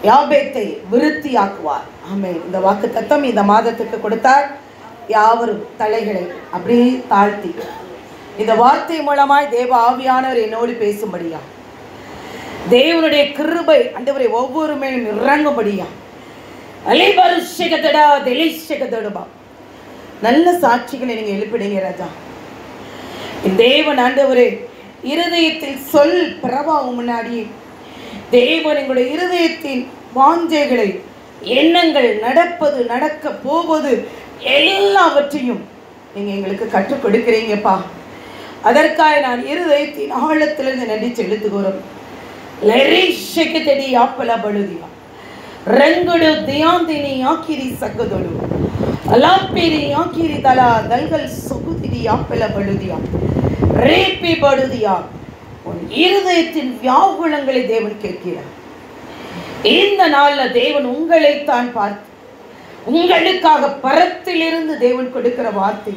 யாபேத்தை விருத்தியாக்குவார். ஆமென். இந்த வாக்குத்தத்தம் இந்த மாதத்துக்கு கொடுத்தார். யாவரும் தலைகளை அப்படியே தாழ்த்தி இந்த வார்த்தை மூலமாய் தேவ ஆவியானவர் என்னோடு பேசும்படியா, தேவனுடைய கிருபை ஆண்டவரே ஒவ்வொரு மேலும் இறங்கும்படியா, நல்ல சாட்சிகளை நீங்க எழுப்பிடுங்க ராஜா. தேவன் ஆண்டவரே இருதயத்தில் சொல் பிரபாவம் முன்னாடி தேவன் எங்களுடைய இருதயத்தின் வாஞ்சைகளை, எண்ணங்கள், நடப்பது, நடக்க போவது எல்லாவற்றையும் நீங்க எங்களுக்கு கற்றுக் கொடுக்கிறீங்கப்பா. அதற்காக நான் இருதயத்தின் ஆழத்திலிருந்து நன்றி செலுத்துகிறோம். லரிஷக்கதடி ஆப்பல பழுதியா ரங்குடு தியாந்தினி ஆக்கிரி சகதொடு அலாப்பிரி ஆக்கிரி தலா தல்கள் சொகுதிரி ஆப்பல பழுதியா ரேப்பி படுதியா. உன் இருதயத்தின் வியாகுலங்களை தேவன் கேட்கிறார். இந்த நாள்ல தேவன் உங்களைத்தான் பார்த்து உங்களுக்காக பரத்திலிருந்து தேவன் கொடுக்கிற வார்த்தை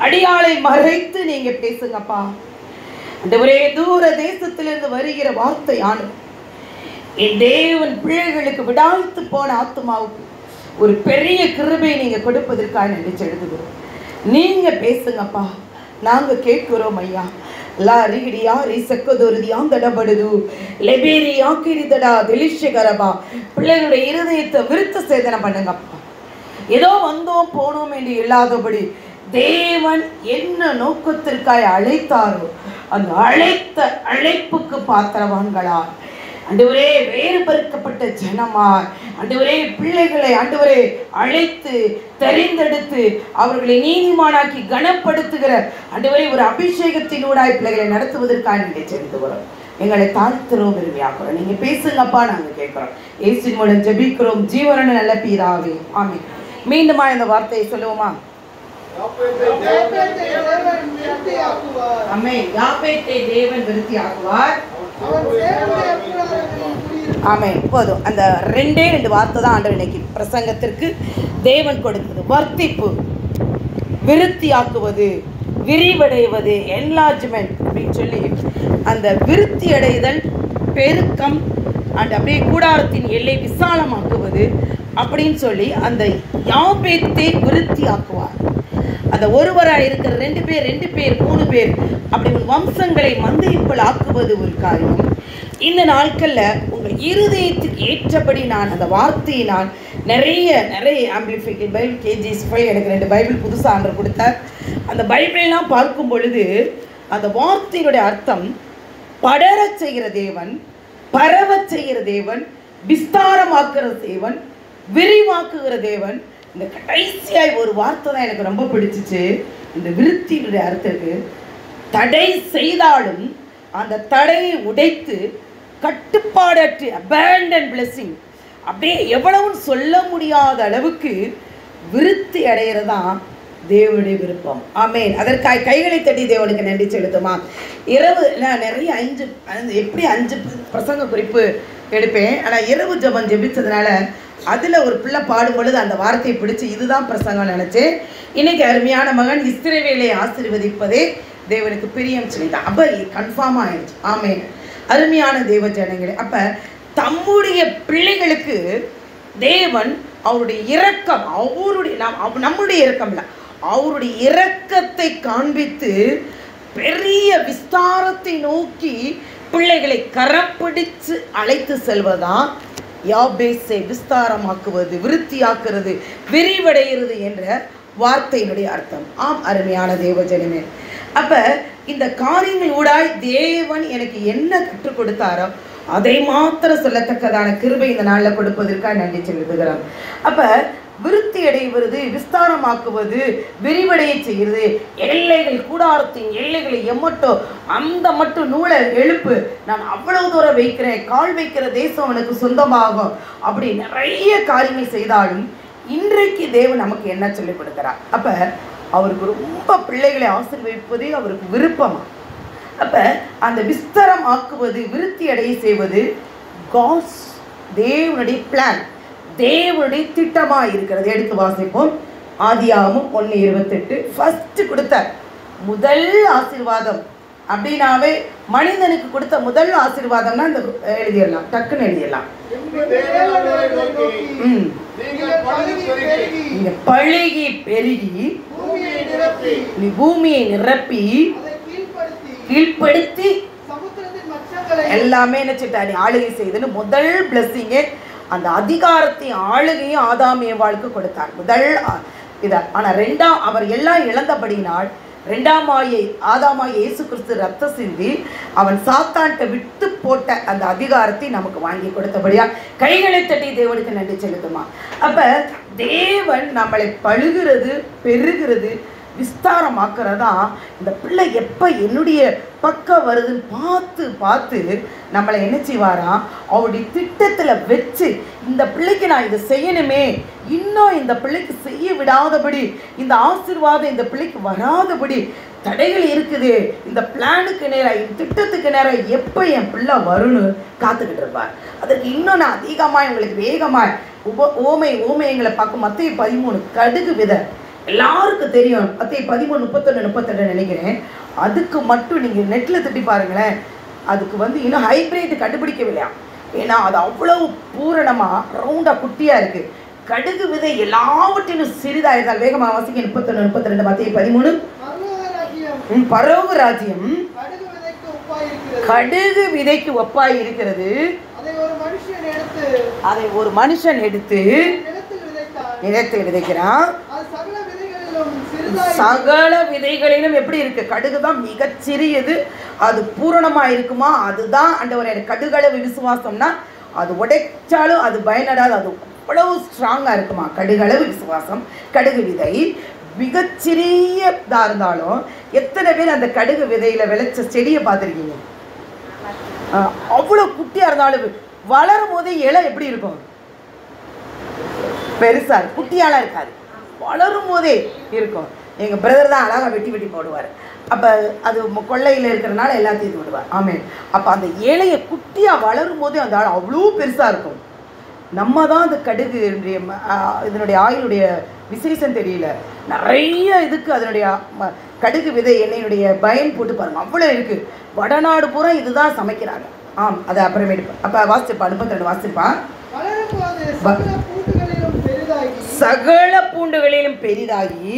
அடியாளை மறைத்து நீங்க பேசுங்கப்பா. அந்த ஒரே தூர தேசத்திலிருந்து வருகிற வார்த்தை ஆனது என் தேவன் பிள்ளைகளுக்கு விடாய்த்து போன ஆத்மாவுக்கு ஒரு பெரிய கிருபை நீங்க கொடுப்பதற்காக நினைச்சு எழுதுகிறோம். நீங்க பேசுங்கப்பா, நாங்க கேட்கிறோம் ஐயா. லாரிடியா ரிசக்கதொருதியாந்தடபடுது லெபேரியா கிரிதடா தெலிஷகரபா. பிள்ளைகளுடைய இருதயத்தை விருத்த சேதனை பண்ணுங்கப்பா. ஏதோ வந்தோம் போனோம் என்று இல்லாதபடி தேவன் என்ன நோக்கத்திற்காக அழைத்தாரோ அந்த அழைப்புக்கு பாத்திரவான்களா ஆண்டவரே, வேறுபடுத்தப்பட்ட ஜனமாய் ஆண்டவரே பிள்ளைகளை ஆண்டவரே அழைத்து தெரிந்தெடுத்து அவர்களை நீதிமானாக்கி கனப்படுத்துகிற ஆண்டவரே ஒரு அபிஷேகத்தினூடாய் பிள்ளைகளை நடத்துவதற்காக நீங்க சென்று வரோம். எங்களை தாழ்த்துறோம், விரும்பியாக்குறோம். நீங்க பேசுங்கப்பா, நாங்க கேட்கிறோம். இயேசுவின் மூலம் ஜெபிக்கிறோம் ஜீவன நல்ல பிதாவே, ஆமென். மீண்டுமா இந்த வார்த்தையை சொல்லுவோமா? ஆமென். யாபேத்தை தேவன் விருத்தியாக்குவார். ஆமென். போதும். அந்த ரெண்டே வார்த்தை தான் ஆண்டவர் இன்னைக்கு பிரசங்கத்திற்கு தேவன் கொடுத்தது. வர்த்திப்பு, விருத்தியாக்குவது, விரிவடைவது, என்லார்ஜ்மெண்ட் அப்படின்னு சொல்லி அந்த விருத்தி அடைதல், பெருக்கம் அண்ட் அப்படியே கூடாரத்தின் எல்லை விசாலமாக்குவது அப்படின்னு சொல்லி அந்த யாபேத்தை விருத்தியாக்குவார். அந்த ஒருவராக இருக்கிற 2 பேர் 3 பேர் அப்படி வம்சங்களை மந்திரிப்பல் ஆக்குவது ஒரு காரியம். இந்த நாட்களில் உங்கள் இருதயத்துக்கு ஏற்றபடி நான் அந்த வார்த்தையை நான் நிறைய ஆம்பிளிஃபிகேட் பைபிள் KG5 எனக்கு 2 பைபிள் புதுசாக ஆண்டவர் கொடுத்தார். அந்த பைபிளெலாம் பார்க்கும் பொழுது அந்த வார்த்தையினுடைய அர்த்தம் படரச் செய்கிற தேவன், பரவச் செய்கிற தேவன், விஸ்தாரமாக்குற தேவன், விரிவாக்குகிற தேவன். இந்த கடைசியாய் ஒரு வார்த்தை தான் எனக்கு ரொம்ப பிடிச்சிச்சு. இந்த விருத்தியினுடைய அர்த்தத்துக்கு தடை செய்தாலும் அந்த தடையை உடைத்து கட்டுப்பாடற்று abandon blessing அப்படியே எவ்வளவும் சொல்ல முடியாத அளவுக்கு விருத்தி அடைகிறதான் தேவனுடைய விருப்பம். ஆமென். அதற்காக கைகளை தட்டி தேவனுக்கு நன்றி செலுத்துமா. இரவு நான் நிறைய 5 பிரசங்க குறிப்பு எடுப்பேன். ஆனால் இரவு ஜெபம் ஜெபிச்சதுனால அதில் ஒரு பிள்ளை பாடும் பொழுது அந்த வார்த்தையை பிடிச்சி இதுதான் பிரசங்கம் நினச்சேன். இன்னைக்கு அருமையான மகன் இஸ்ரவேலை ஆசீர்வதிப்பதே தேவனுக்கு பிரியம் சொல்லிதான். அப்போ கன்ஃபார்ம் ஆயிடுச்சு. ஆமென். அருமையான தேவ ஜனங்களே, அப்போ தம்முடைய பிள்ளைகளுக்கு தேவன் அவருடைய இரக்கம், நம்முடைய இரக்கம் இல்லை, அவருடைய இரக்கத்தை காண்பித்து பெரிய விஸ்தாரத்தை நோக்கி பிள்ளைகளை கரப்பிடித்து அழைத்து செல்வதான் யாபேசை விஸ்தாரமாக்குவது, விருத்தியாக்குறது, விரிவடைகிறது என்ற வார்த்தையினுடைய அர்த்தம். ஆம் அருமையான தேவஜனமே, அப்ப இந்த காரியங்கள் ஊடாய் தேவன் எனக்கு என்ன கற்றுக் கொடுத்தாரோ அதை மாத்திரம் சொல்லத்தக்கதான கிருபை இந்த நாளில் கொடுப்பதற்காக நன்றி செலுத்துகிறோம். அப்ப விருத்தி அடைவது, விஸ்தாரமாக்குவது, விரிவடைய செய்கிறது, எல்லைகள், கூடாரத்தின் எல்லைகளை எம்மட்டோ அந்த மட்டும் நூலை எழுப்பு, நான் அவ்வளவு தூரம் வைக்கிறேன், கால் வைக்கிற தேசம் அவனுக்கு சொந்தமாகும், அப்படி நிறைய காரியங்கள் செய்தாலும் இன்றைக்கு தேவன் நமக்கு என்ன சொல்லிக் கொடுக்கிறார்? அப்ப அவருக்கு ரொம்ப பிள்ளைகளை ஆசீர்வதிப்பதே அவருக்கு விருப்பமா. அப்ப அந்த விஸ்தாரம் ஆக்குவது, விருத்தி அடைய செய்வது காட்ஸ், தேவனுடைய பிளான், தேவனுடைய திட்டமாக இருக்கிறது. எடுத்து வாசிப்போம். ஆதியாகமம் 1:28 ஃபர்ஸ்ட் கொடுத்த முதல் ஆசீர்வாதம் அப்படின்னாவே மனிதனுக்கு கொடுத்த முதல் ஆசீர்வாதம்னா இந்த எழுதிடலாம், டக்குன்னு எழுதிடலாம். நீங்க பழுகி பெருகி நீ பூமியை நிரப்பி கீழ்ப்படுத்தி எல்லாமே நினைச்சிட்டாரு ஆளுகை செய்துன்னு முதல் பிளஸ்ஸிங்கே அந்த அதிகாரத்தையும் ஆளுகையும் ஆதாம் ஏவாளுக்கு கொடுத்தார் முதல் இதை. ஆனால் ரெண்டாம் அவர் எல்லாம் இழந்தபடினால் ஆதாமாய் இயேசு கிறிஸ்து ரத்த சிந்தி அவன் சாத்தான்கிட்ட விட்டு போட்ட அந்த அதிகாரத்தை நமக்கு வாங்கி கொடுத்தபடியா கைகளை தட்டி தேவனுக்கு நன்றி செலுத்துமா. அப்ப தேவன் நம்மளை பழுகிறது பெருகிறது விஸ்தாரமாக்குறதா இந்த பிள்ளை எப்போ என்னுடைய பக்கம் வருதுன்னு பார்த்து பார்த்து நம்மளை என்ன செய்வாராம், அவருடைய திட்டத்தில் வச்சு இந்த பிள்ளைக்கு நான் இதை செய்யணுமே, இன்னும் இந்த பிள்ளைக்கு செய்ய விடாதபடி, இந்த ஆசீர்வாதம் இந்த பிள்ளைக்கு வராதபடி தடைகள் இருக்குது, இந்த பிளானுக்கு நேராக இந்த திட்டத்துக்கு நேராக எப்போ என் பிள்ளை வரும்னு காத்துக்கிட்டு இருப்பார். அதற்கு இன்னும் நான் அதிகமாக உங்களுக்கு வேகமாக ஓமையங்களை பார்க்கும். மத்தேயு 13 கடுகு விதை எல்லாருக்கும் தெரியும். மத்தேயு 13 31 32 நினைக்கிறேன். அதுக்கு மட்டும் நீங்கள் நெட்டில் தட்டி பாருங்களேன். அதுக்கு இன்னும் ஹைப்ரிட் கண்டுபிடிக்கவில்லையா, ஏன்னா அது அவ்வளவு பூரணமாக ரவுண்டாக குட்டியாக இருக்குது. கடுகு விதை எல்லாவற்றிலும் சிறிதாக இருந்தால் வேகமாக வாசிக்க 31 32 மத்தேயு 13. பரவு ராஜ்யம் கடுகு விதைக்கு ஒப்பாய் இருக்கிறது, அதை ஒரு மனுஷன் எடுத்து நிலத்தில் விதைக்கிறான். சகல விதைகளிலும் எப்படி இருக்கு, கடுகுதான் மிகச்சிறியது, அது பூரணமா இருக்குமா, அதுதான் ஆண்டவரே கடுகளவு விசுவாசம்னா அது உடைச்சாலும் அது பயனடாது, அது அவ்வளவு ஸ்ட்ராங்கா இருக்குமா கடுகளவு விசுவாசம். கடுகு விதை மிகச்சிறியதா இருந்தாலும் எத்தனை பேர் அந்த கடுகு விதையில விளைச்ச செடியை பார்த்துருக்கீங்க? அவ்வளவு குட்டியா இருந்தாலும் வளரும் போதே இலை எப்படி இருக்கும், பெருசா குட்டியாலாம் இருக்காது, வளரும் போதே இருக்கும். எங்கள் பிரதர் தான் அழகாக வெட்டி வெட்டி போடுவார். அப்போ அது கொள்ளையில் இருக்கிறனால எல்லாத்தையும் விடுவார். ஆமே. அப்போ அந்த இலையை குட்டியாக வளரும் போதே அந்த ஆள் அவ்வளோ பெருசாக இருக்கும். நம்ம தான் அந்த கடுகு இதனுடைய ஆயிலுடைய விசேஷம் தெரியல, நிறைய இதுக்கு அதனுடைய கடுகு விதை எண்ணெயினுடைய பயன் போட்டு பாருங்கள், அவ்வளோ இருக்குது. வடநாடு பூரா இதுதான் சமைக்கிறாங்க. அதை அப்புறமேட்டு அப்போ வாசிப்பா 32 வாசிப்பான். சகல பூண்டுகளிலும் பெரிதாகி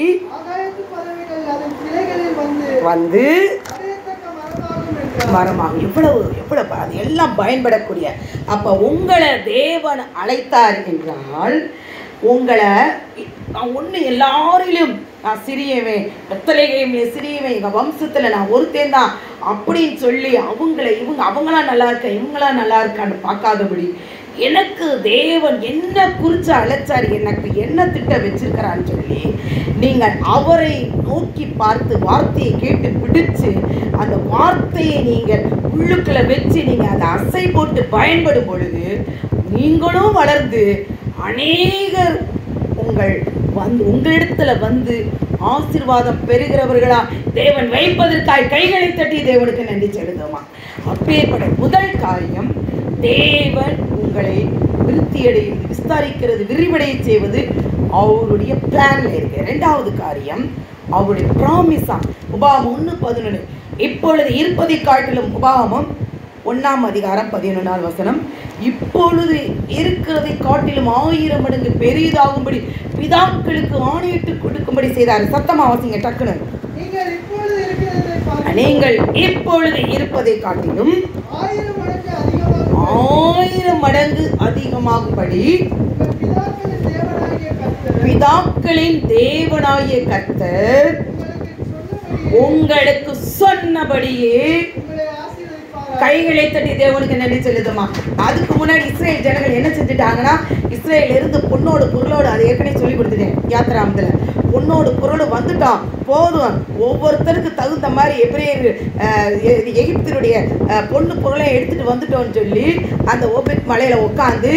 வந்து மரமாகும். எவ்வளவு எவ்வளவு அது எல்லாம் பயன்படக்கூடிய. அப்ப உங்களை தேவன் அழைத்தார் என்றால் உங்களை ஒன்று எல்லாரிலும் நான் சிறியவன், பெத்தலேகையும் சிறியவன், எங்கள் வம்சத்தில் நான் ஒருத்தன் தான் அப்படின்னு சொல்லி அவங்களாம் நல்லா இருக்கேன் இவங்களாம் நல்லா இருக்கான்னு பார்க்காதபடி எனக்கு தேவன் என்ன குறித்து அழைச்சார், எனக்கு என்ன திட்டம் வச்சிருக்கிறான்னு சொல்லி நீங்கள் அவரை நோக்கி பார்த்து வார்த்தையை கேட்டு பிடிச்சு அந்த வார்த்தையை நீங்கள் உள்ளுக்குள்ள வச்சு நீங்கள் அதை அசை போட்டு பயன்படும் பொழுது நீங்களும் வளர்ந்து அநேகர் உங்களிடத்துல வந்து ஆசீர்வாதம் பெறுகிறவர்களா தேவன் வைப்பதற்காக கைகளை தட்டி தேவனுக்கு நன்றி செலுத்துமா. அப்பேற்பட்ட முதல் காரியம் தேவன் உங்களை விருத்தியடைந்து விஸ்தாரிக்கிறது, விரிவடைய செய்வது அவருடைய பிளான்ல இருக்கு. இரண்டாவது காரியம் அவருடைய ப்ராமிஸா. உபாகமம் 1:11 இப்பொழுது இருப்பதை காட்டிலும், உபாகமம் 1ஆம் அதிகாரம் 11ஆம் வசனம், இப்பொழுது இருக்கிறதை காட்டிலும் 1000 மடங்கு பெரிதாகும்படி பிதாக்களுக்கு ஆணையிட்டு கொடுக்கும்படி செய்தார். சத்தமா வாசிங்க டக்குன்னு. நீங்கள் இப்பொழுது இருப்பதை காட்டிலும் 1000 மடங்கு அதிகமாகும்படி பிதாக்களின் தேவனாகிய கர்த்தர் உங்களுக்கு சொன்னபடியே கைகளை தட்டி தேவனுக்கு நன்றி செலுத்துமா. அதுக்கு முன்னாடி இஸ்ரேல் ஜனங்கள் என்ன செஞ்சுட்டாங்கன்னா, இஸ்ரேல் இருந்து பொண்ணோடு பொருளோடு, அதை ஏற்கனவே சொல்லி கொடுத்துட்டேன் யாத்திராமத்தில், பொண்ணோடு பொருளோடு வந்துட்டோம் போதும், ஒவ்வொருத்தருக்கு தகுந்த மாதிரி எகிப்தினுடைய பொண்ணு பொருளை எடுத்துகிட்டு வந்துட்டோன்னு சொல்லி அந்த ஓபெக் மலையில் உட்காந்து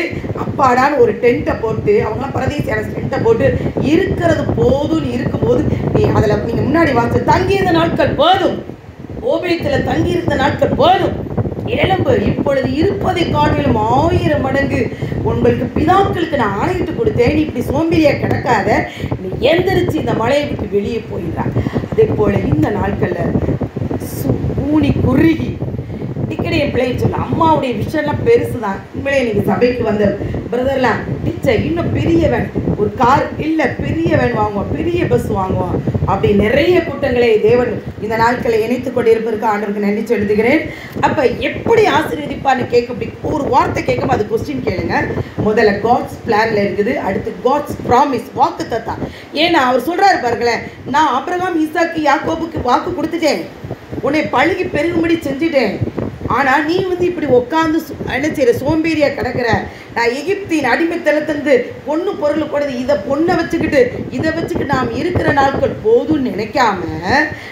அப்பாடான்னு ஒரு டென்ட்டை போட்டு, அவங்களாம் பிரதேச டென்ட்டை போட்டு இருக்கிறது போதும்னு இருக்கும்போது அதில் நீங்கள் முன்னாடி வாங்க தங்கியிருந்த நாட்கள் போதும், ஓபேத்தில் தங்கியிருந்த நாட்கள் போதும், எழும்பு இப்பொழுது இருப்பதை காட்டிலும் 1000 மடங்கு உங்களுக்கு பிதாக்களுக்கு நான் ஆணையிட்டு கொடுத்தேன், நீ இப்படி சோம்பேறியா கிடக்காத, நீ எந்திரிச்சு இந்த மலையை விட்டு வெளியே போயிடலாம். அதே போல இந்த நாட்களில் கூனி குறுகி டிக்கெட் என் பிள்ளைன்னு சொல்ல அம்மாவுடைய விஷயம்லாம் பெருசு தான். உண்மையிலே இன்னைக்கு சபைக்கு வந்த பிரதர்லாம் டீச்சர் இன்னும் பெரிய வேன், ஒரு கார் இல்லை பெரிய வேன் வாங்குவோம், பெரிய பஸ் வாங்குவோம், அப்படி நிறைய கூட்டங்களை தேவன் இந்த நாட்களை இணைத்து கொண்டு இருப்பதற்கு ஆண்டவருக்கு நன்றி செலுத்துகிறேன். அப்போ எப்படி ஆசீர்வதிப்பான்னு கேட்க ஒரு வார்த்தை கேட்கும் அது கொஸ்டின் கேளுங்க. முதல்ல காட்ஸ் பிளான்ல இருக்குது, அடுத்து காட்ஸ் ப்ராமிஸ் வாக்குத்தத்தா. ஏன்னா அவர் சொல்றாரு பாருங்களேன், நான் ஆபிரகாம் ஈசாக்கு யாக்கோபுக்கு வாக்கு கொடுத்துட்டேன், உன்னை பழுகி பெருகும்படி செஞ்சுட்டேன், ஆனால் நீ இப்படி உட்காந்து என்ன செய்கிற சோம்பேறியாக கிடக்கிற. நான் எகிப்தின் அடிமைத்தளத்திலிருந்து பொண்ணு பொருள் கொடுது, இதை பொண்ணை வச்சுக்கிட்டு இதை வச்சுக்கிட்டு நாம் இருக்கிற நாட்கள் போதும்னு நினைக்காம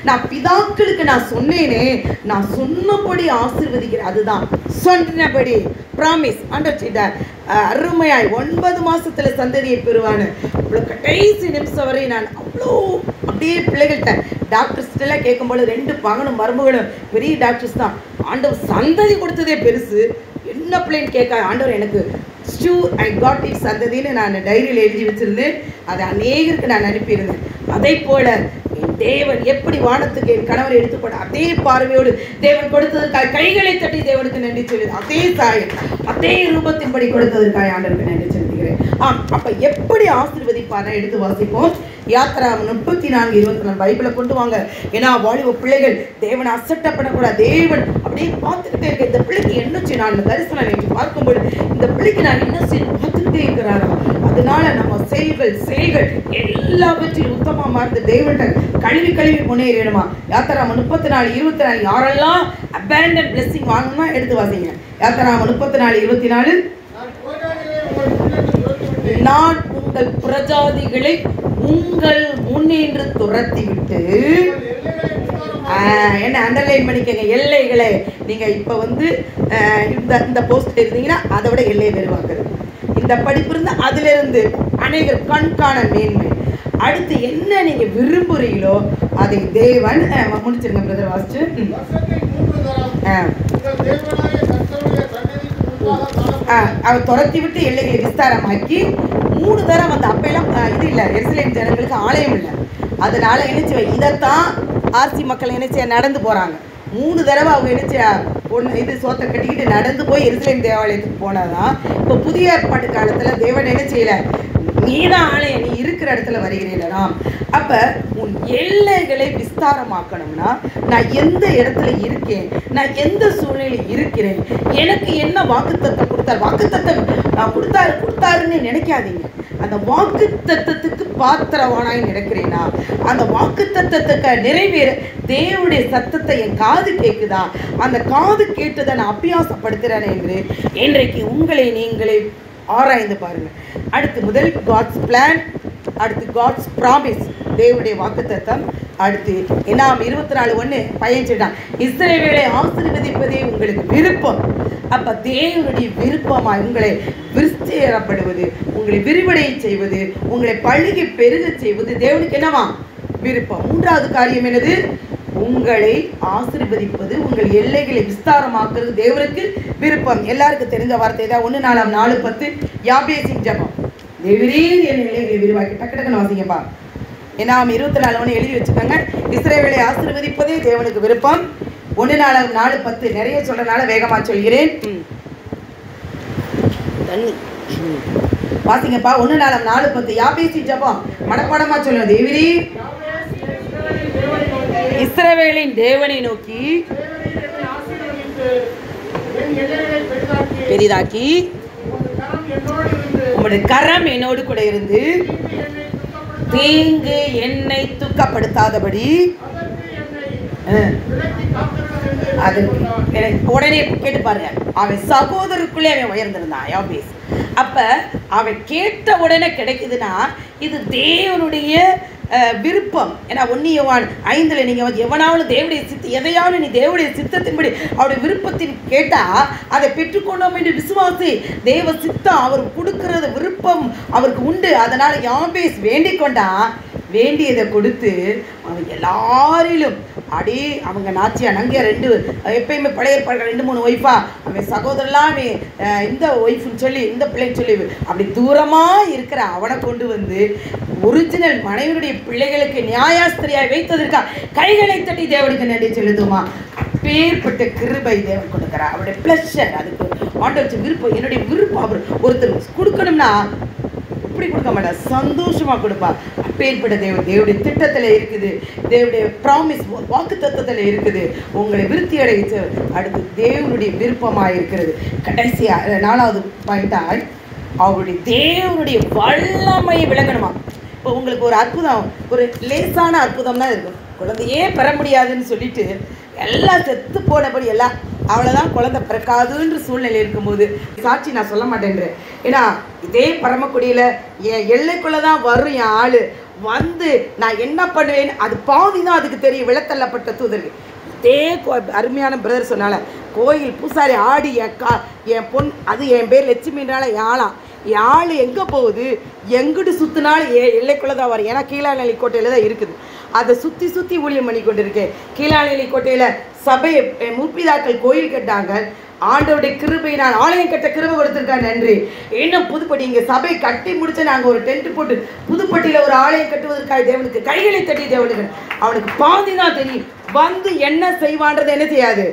நான் பிதாக்களுக்கு நான் சொன்னேனே, நான் சொன்னபடி ஆசீர்வதிக்கிறேன். அதுதான் சொன்னபடி ப்ராமிஸ் ஆண்டவர் அருமையாய் 9 மாசத்துல சந்ததியை பெறுவான்னு. அவ்வளோ கடைசி நிமிஷம் வரை நான் அவ்வளோ அப்படியே பிள்ளைகள்கிட்ட டாக்டர்ஸ்டெல்லாம் கேட்கும்போது 2 மகனும் மருமகளும் பெரிய டாக்டர்ஸ் தான். ஆண்டவர் சந்ததி கொடுத்ததே பெருசு, என்ன பிள்ளைன்னு கேட்க ஆண்டவர் எனக்கு ஐ காட் இட் சந்ததின்னு நான் டைரியில் எழுதி வச்சிருந்தேன். அதை அநேகருக்கு நான் அனுப்பியிருந்தேன். அதை போல என் தேவன் எப்படி வானத்துக்கு என் கணவரை எடுத்துக்கொண்ட அதே பார்வையோடு தேவன் கொடுத்ததற்காக கைகளை தட்டி தேவனுக்கு நன்றி சொல்லி அதே சாயம் அதே ரூபத்தின்படி கொடுத்ததற்காக ஆண்டவருக்கு நன்றி செலுத்துகிறேன். அப்ப எப்படி ஆசீர்வதிப்பான எடுத்து வாசிப்போம். யாத்திராகமம் 34:24 பைபிளை கொண்டு வாங்க. ஏன்னா வாலிப பிள்ளைகள் தேவனை அசட்டப்படக்கூடாது. தேவன் அப்படியே பார்த்துக்கிட்டே இருக்க, இந்த பிள்ளைக்கு என்ன செய்ய நான் தரிசனம் நேற்று பார்க்கும்போது இந்த பிள்ளைக்கு நான் என்ன செய்ய பார்த்துக்கிட்டே இருக்கிறாரோ, அதனால நம்ம செயல்கள் எல்லாவற்றையும் உத்தமமா மாறுது தேவன்கிட்ட கழுவி முன்னேறிடுமா. யாத்திராகமம் 34:24 யாரெல்லாம் அபேண்டன் பிளெஸிங் வாங்கணும்னா எடுத்து வாசிங்க. யாத்திராகமம் 34:24 நான் உங்கள் பிரஜாதிகளை உங்கள் முன்னின்று துரத்தி விட்டு என்ன அண்டர்லைன் பண்ணிக்கங்க, எல்லைகளை. நீங்க இப்ப இந்த போஸ்ட் இருந்தீங்கன்னா அதை விட எல்லையை பெறுவாங்க. இந்த படிப்பு இருந்தா அதுல இருந்து அநேகர் கண்காண மேன்மை. அடுத்து என்ன நீங்க விரும்புறீங்களோ அதை தேவன் முடிச்சிருங்க பிரதர் வாசிச்சு. அவர் துரத்தி விட்டு எல்லைகளை விஸ்தாரமாக்கி 3 தரம் அப்பெல்லாம் இது இல்லை, எருசலேம் ஜனங்களுக்கு ஆலயம் இல்லை. அதனால என்னச்சு இதைத்தான் ஆர்சி மக்கள் என்னச்சு நடந்து போறாங்க. 3 தடவை அவங்க என்னச்சு இது சோத்தை கட்டிக்கிட்டு நடந்து போய் எருசலேம் தேவாலயத்துக்கு போனாதான். இப்போ புதிய ஏற்பாட்டு காலத்துல தேவன் என்ன செய்யல, நீதான் ஆலயம், நீ இருக்கிற இடத்துல வருகிறீங்களா. அப்ப உன் எல்லைகளை விஸ்தாரமாக்கணும்னா நான் எந்த இடத்துல இருக்கேன், நான் எந்த சூழ்நிலையில் இருக்கிறேன், எனக்கு என்ன வாக்குத்தத்தம் கொடுத்தார், வாக்குத்தத்தம் கொடுத்தாருன்னு நினைக்காதீங்க. அந்த வாக்குத்தத்தத்துக்கு பாத்திரவானாய் நடக்கிறேனா, அந்த வாக்குத்தத்தத்துக்கு நிறைவேற தேவனுடைய சத்தத்தை என் காது கேட்குதா, அந்த காது கேட்டதை நான் அபியாசப்படுத்துறேன் என்று இன்றைக்கு உங்களை நீங்களே ஆராய்ந்து பாருங்க. அடுத்து முதல் காட்ஸ் பிளான், அடுத்து காட்ஸ் ப்ராமிஸ் தேவனுடைய வாக்குத்தத்தம், அடுத்து என்னாம் 24:1 பையன் சொல்லிட்டான் இஸ்ரவேலை ஆசீர்வதிப்பதே உங்களுக்கு விருப்பம். அப்ப தேவனுடைய விருப்பமாய் உங்களை விருத்தியப்படுவது, உங்களை விரிவடைய செய்வது, உங்களை பழுகி பெருக செய்வது தேவனுக்கு என்னவா விருப்பம். 3வது காரியம் என்னது, உங்களை ஆசீர்வதிப்பது, உங்கள் எல்லைகளை விஸ்தாரமாக்குறது தேவனுக்கு விருப்பம். எல்லாருக்கும் தெரிஞ்ச வார்த்தை தான் 1 Samuel 4:10 யாபேசின் ஜெபம். தேவரீர் என் எல்லைகளை விரிவாக்கி. டக்குன்னு வாசிங்கப்பா. ஏன்னா 24:1 எழுதி வச்சுக்கோங்க. இஸ்ரவேலை ஆசீர்வதிப்பதே தேவனுக்கு விருப்பம். 1 Samuel 4:10 நிறைய சொல்றதுனால வேகமா சொல்கிறேன். வாசிங்கப்பா. 1 Samuel 4:10 யாபேசின் ஜெபம் மனப்பாடமா சொல்லுங்க. தேவரீர் இஸ்ரவேலின் தேவனை நோக்கி பெரிதாக்கி உம்முடைய கரம் என்னோடு கூட இருந்து தீங்கு என்னை துக்கப்படுத்தாதபடி உடனே கேட்டு பாருங்க. அவன் சகோதரருக்குள்ளே அவன் உயர்ந்திருந்தான் யாபேஸ். அப்ப அவன் கேட்ட உடனே கிடைக்குதுன்னா இது தேவனுடைய விருப்பம். ஏன்னா 1 யோவான் 5 நீங்க எவனாவது தேவனுடைய எதையாவது நீ தேவனுடைய சித்தத்தின்படி அவருடைய விருப்பத்தின் கேட்டா அதை பெற்றுக்கொண்டோம் என்று விசுவாசி. தேவ சித்தம் அவர் கொடுக்கிறது விருப்பம் அவருக்கு உண்டு. அதனால யாபேஸ் வேண்டிக் கொண்டா, வேண்டியதை கொடுத்து அவன் எல்லாரிலும் அடி அவங்க நாச்சியான் அங்கே 2 எப்பயுமே பழைய ஏற்பாடுகள் 2-3 ஒய்ஃபா அவன் சகோதரலாம் இந்த ஒய்ஃப்னு சொல்லி இந்த பிள்ளைன்னு சொல்லி அப்படி தூரமாக இருக்கிற அவனை கொண்டு வந்து ஒரிஜினல் மனைவியுடைய பிள்ளைகளுக்கு நியாயாஸ்திரியாய் வைத்ததற்காக கைகளை தட்டி தேவனுக்கு நன்றி செலுத்துமா. அப்பேற்பட்ட கிருபை தேவன் கொடுக்கிறார். அவருடைய பிளஷர், அதுக்கு ஆண்டவர் விருப்பம். என்னுடைய விருப்பம் அவர் ஒருத்தர் கொடுக்கணும்னா இப்படி கொடுக்க மாட்டார், சந்தோஷமா கொடுப்பார். அப்பேற்பட்ட தேவனுடைய திட்டத்தில் இருக்குது, தேவனுடைய ப்ராமிஸ் வாக்கு தத்துவத்தில் இருக்குது. உங்களை விருத்தி அடைச்சு அடுத்து தேவனுடைய விருப்பமாக இருக்கிறது. கடைசியாக 4வது பாயிண்டாக அவருடைய தேவனுடைய வல்லமை விளங்கணுமா. இப்போ உங்களுக்கு ஒரு அற்புதம், ஒரு லேசான அற்புதம் தான் இருக்கும். குழந்தையே பெற முடியாதுன்னு சொல்லிட்டு எல்லாம் செத்து போனபடி எல்லாம் அவ்வளோதான் குழந்தை பிறக்காதுன்ற சூழ்நிலை இருக்கும்போது சாட்சி நான் சொல்ல மாட்டேன்றேன். ஏன்னா இதே பரமக்குடியில் என் எல்லைக்குள்ளே தான் வரும் என் ஆள் வந்து நான் என்ன பண்ணுவேன்னு அது பாதி தான் அதுக்கு தெரியும். விளத்தள்ளப்பட்ட தூதர்கள் இதே அருமையான பிரதர் சொன்னால கோயில் பூசாரி ஆடி என் பொன் அது என் பேர் லட்சுமின்றால என் ஆளாம். என் ஆள் எங்கே போகுது, எங்கிட்டு சுற்றினாலும் எல்லைக்குள்ளே தான் வரும். ஏன்னா கீழாநெல்லி கோட்டையில் தான் இருக்குது. அதை சுற்றி சுற்றி ஊழியம் பண்ணி கொண்டு இருக்கேன். கீழாநெல்லி கோட்டையில் சபை முற்பிதாக்கள் கோயில் கட்டாங்க. ஆண்டவருடைய கிருபை நான் ஆலயம் கட்ட கிருபை கொடுத்துருக்கா நன்றி. இன்னும் புதுப்பட்டி இங்கே சபை கட்டி முடிச்சு நாங்கள் ஒரு டென்ட் போட்டு புதுப்பட்டியில் ஒரு ஆலயம் கட்டுவதற்காக தேவனுக்கு கைகளை தட்டி தேவனுக்கு அவனுக்கு பாதி தான் தெரியும். வந்து என்ன செய்வான்றது என்ன செய்யாது.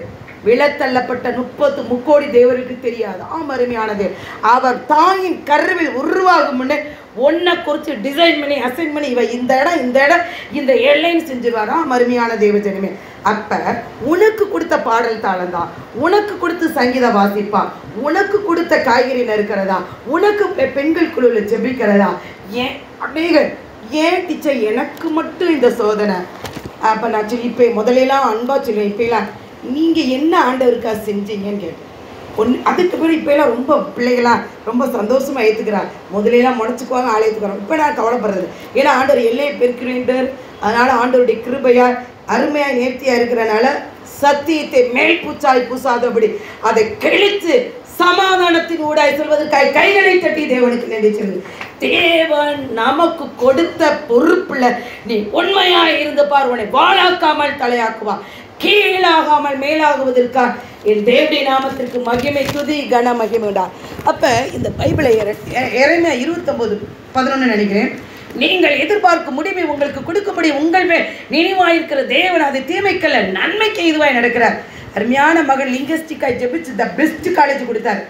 விழத்தள்ளப்பட்ட 30 முக்கோடி தேவருக்கு தெரியாது. அருமையானது. அவர் தாயின் கருவில் உருவாகும் முன்னே ஒன்றை குறித்து டிசைன் பண்ணி அசைன் பண்ணி இவ இந்த இடம் இந்த எல்லைன்னு செஞ்சிருவாரா. அருமையான தேவஜனமே. அப்போ உனக்கு கொடுத்த பாடல் தாளம் தான், உனக்கு கொடுத்து சங்கீத வாசிப்பா, உனக்கு கொடுத்த காய்கறி நறுக்கிறதா, உனக்கு பெண்கள் குழுவில் ஜெபிக்கிறதா, ஏன் அநேகர் ஏன் டீச்சர் எனக்கு மட்டும் இந்த சோதனை. அப்போ நான் சொல்லி இப்போ முதலெல்லாம் அன்பா சொல்லுவேன், இப்போலாம் நீங்கள் என்ன ஆண்டவருக்கா செஞ்சீங்கன்னு கேட்டேன். அதுக்கு பிறகு இப்போலாம் ரொம்ப பிள்ளைகளாம் ரொம்ப சந்தோஷமாக ஏற்றுக்கிறாங்க. முதலெல்லாம் முடச்சிக்குவாங்க, ஆலயத்துக்குறோம். இப்போ நான் கவலைப்படுறது ஏன்னா ஆண்டவர் எல்லையை பெருக்கிறேன்றார். அதனால் ஆண்டவருடைய கிருபையால் அருமையாக நேர்த்தியாக இருக்கிறனால சத்தியத்தை மேல் பூச்சாய் பூசாதபடி அதை கிழித்து சமாதானத்தின் ஊடாய் சொல்வதற்காக கைகளை தட்டி தேவனுக்கு நினைச்சது. தேவன் நமக்கு கொடுத்த பொறுப்புல நீ உண்மையாக இருந்து பார், உன்னை வாழாக்காமல் தலையாக்குவா, கீழாகாமல் மேலாகுவதற்காக என் தேவனுடைய நாமத்திற்கு மகிமை துதி கன மகிமை உண்டா. அப்போ இந்த பைபிளை எரேமியா 29:11 நினைக்கிறேன். நீங்கள் எதிர்பார்க்கும் முடிவை உங்களுக்கு கொடுக்கும்படி உங்கள் மேல் நினைவாயிருக்கிற தேவன் அது தீமைக்கல்ல நன்மைக்கு இதுவாய் நடக்கிறார். அருமையான மகன் லிங்கஸ்டிக்காய் ஜெபிச்சு த பெஸ்ட் காலேஜ் கொடுத்தார்.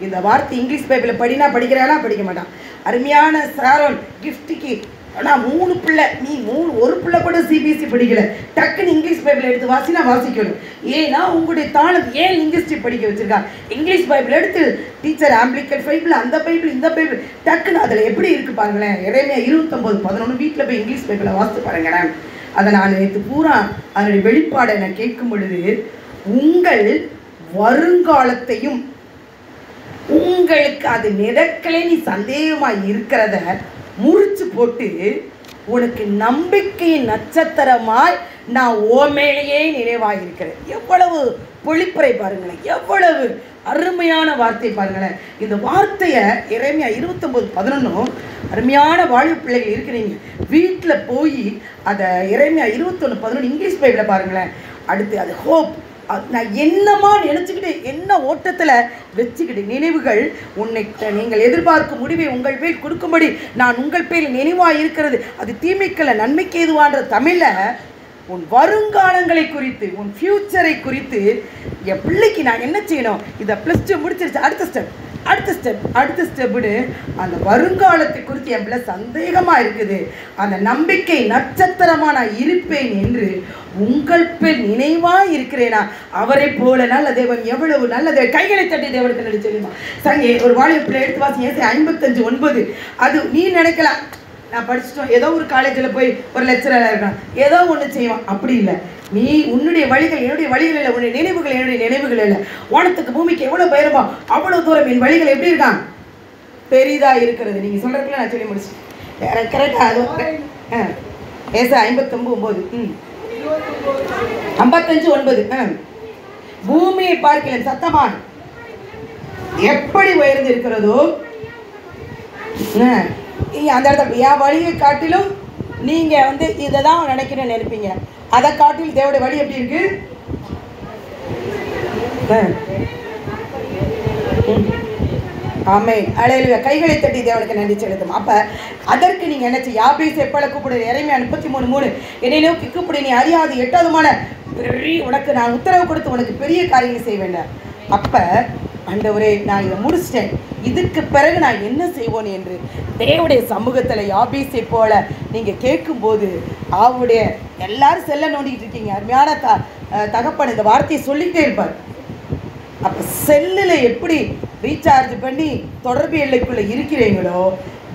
இந்த வார்த்தை இங்கிலீஷ் பைபிளில் படினா படிக்கிறானா படிக்க மாட்டான். அருமையான சாரோன் கிஃப்டிக்கு ஆனால் 3 பிள்ளை, நீ ஒரு பிள்ளை கூட சிபிஎஸ்சி படிக்கல, டக்குன்னு இங்கிலீஷ் பைபிள் எடுத்து வாசினா வாசிக்கணும். ஏன்னா உங்களுடைய தாளம் ஏன் லிங்குஸ்டிக் படிக்க வச்சிருக்கா. இங்கிலீஷ் பைபிள் எடுத்து டீச்சர் ஆம்பிளிக்கல் பைபிள் அந்த பைபிள் இந்த பைபிள் டக்குன்னு அதில் எப்படி இருக்கு பாருங்களேன். எரேமியா 29:11 வீட்டில் போய் இங்கிலீஷ் பைபிளை வாசித்து பாருங்களேன். அதை நான் நேற்று பூரா அதனுடைய வெளிப்பாடை நான் கேட்கும் பொழுது உங்கள் வருங்காலத்தையும் உங்களுக்கு அது நடக்கலை நீ சந்தேகமாக இருக்கிறத முறிச்சு போட்டு உனக்கு நம்பிக்கையின் நட்சத்திரமாய் நான் ஓமேலேயே நினைவாயிருக்கிறேன். எவ்வளவு பொழிப்புரை பாருங்களேன், எவ்வளவு அருமையான வார்த்தை பாருங்களேன். இந்த வார்த்தையை எரேமியா 29:11 அருமையான வாழ்வு பிள்ளைகள் இருக்கிறீங்க வீட்டில் போய் அதை எரேமியா 21:11 இங்கிலீஷ் பைபிளில் பாருங்களேன். அடுத்து அது ஹோப், நான் என்னமா நினச்சிக்கிட்டு என்ன ஓட்டத்தில் வச்சுக்கிட்டு நினைவுகள் உன்னை நீங்கள் எதிர்பார்க்கும் முடிவை உங்கள் பேர் கொடுக்கும்படி நான் உங்கள் பேரில் நினைவாக இருக்கிறது அது தீமைக்கல்ல நன்மைக்கு ஏதுவான்ற தமிழில் உன் வருங்காலங்களை குறித்து உன் ஃப்யூச்சரை குறித்து என் பிள்ளைக்கு நான் என்ன செய்யணும். இதை +2 முடிச்சிருச்சு, அடுத்த ஸ்டெப்புன்னு அந்த வருங்காலத்தை குறித்து என் பிள்ளை சந்தேகமாக இருக்குது. அந்த நம்பிக்கை நட்சத்திரமாக நான் இருப்பேன் என்று உங்கள் பேர் நினைவாக இருக்கிறேனா அவரை போல நல்ல தேவன் எவ்வளவு நல்ல கைகளை தட்டி தேவனுக்கு நடி சொல்லுமா. சங்கே ஒரு வாலிப பிள்ளை எடுத்து வாசி 55:9. அது நீ நினைக்கலாம் நான் படிச்சுட்டோம் ஏதோ ஒரு காலேஜில் போய் ஒரு லெக்சராக இருக்கான் ஏதோ ஒன்று செய்வான். அப்படி இல்லை. நீ உன்னுடைய வழிகள் என்னுடைய வழிகள் இல்லை, உன்னுடைய நினைவுகள் என்னுடைய நினைவுகள் இல்லை. வானத்துக்கு பூமிக்கு எவ்வளோ பயிரமா அவ்வளோ தூரம் என் வழிகள் எப்படி இருக்கான் பெரிதாக இருக்கிறது. நீங்கள் சொல்கிறதுக்குள்ள நான் சொல்லி முடிச்சேன் கரெக்டாக. அது ஏசா 59:9 55:9 பூமியை பார்க்கல சத்தமான எப்படி உயர்ந்து இருக்கிறதோ அந்த இடத்துல என் வழியை காட்டிலும் நீங்கள் இதை தான் நினைக்கணும்னு நினைப்பீங்க. அதை காட்டில் தேவடைய வழி எப்படி இருக்கு. ஆமே அலையில கைகளை தட்டி தேவனுக்கு நன்றி செலுத்தும். அப்போ அதற்கு நீங்கள் நினைச்சு யாபேஸ் எப்பள கூப்பிடு எரேமியா 33:3 என்னை நோக்கி கூப்பிடு நீ அறியாது 8வதுமான பெரிய உனக்கு நான் உத்தரவு கொடுத்து உனக்கு பெரிய காரியங்களை செய்ய வேண்டாம். அப்போ ஆண்டவரே நான் இதை முடிச்சிட்டேன், இதுக்கு பிறகு நான் என்ன செய்வோன் என்று தேவனுடைய சமூகத்தில் யாபேசை போல நீங்கள் கேட்கும்போது அவருடைய எல்லாரும் செல்ல நோண்டிக்கிட்டு இருக்கீங்க. அருமையான தகப்பன் இந்த வார்த்தையை சொல்லிக்கிட்டே இருப்பார். அப்போ செல்லில் எப்படி ரீசார்ஜ் பண்ணி தொடர்பு எல்லைக்குள்ளே இருக்கிறீங்களோ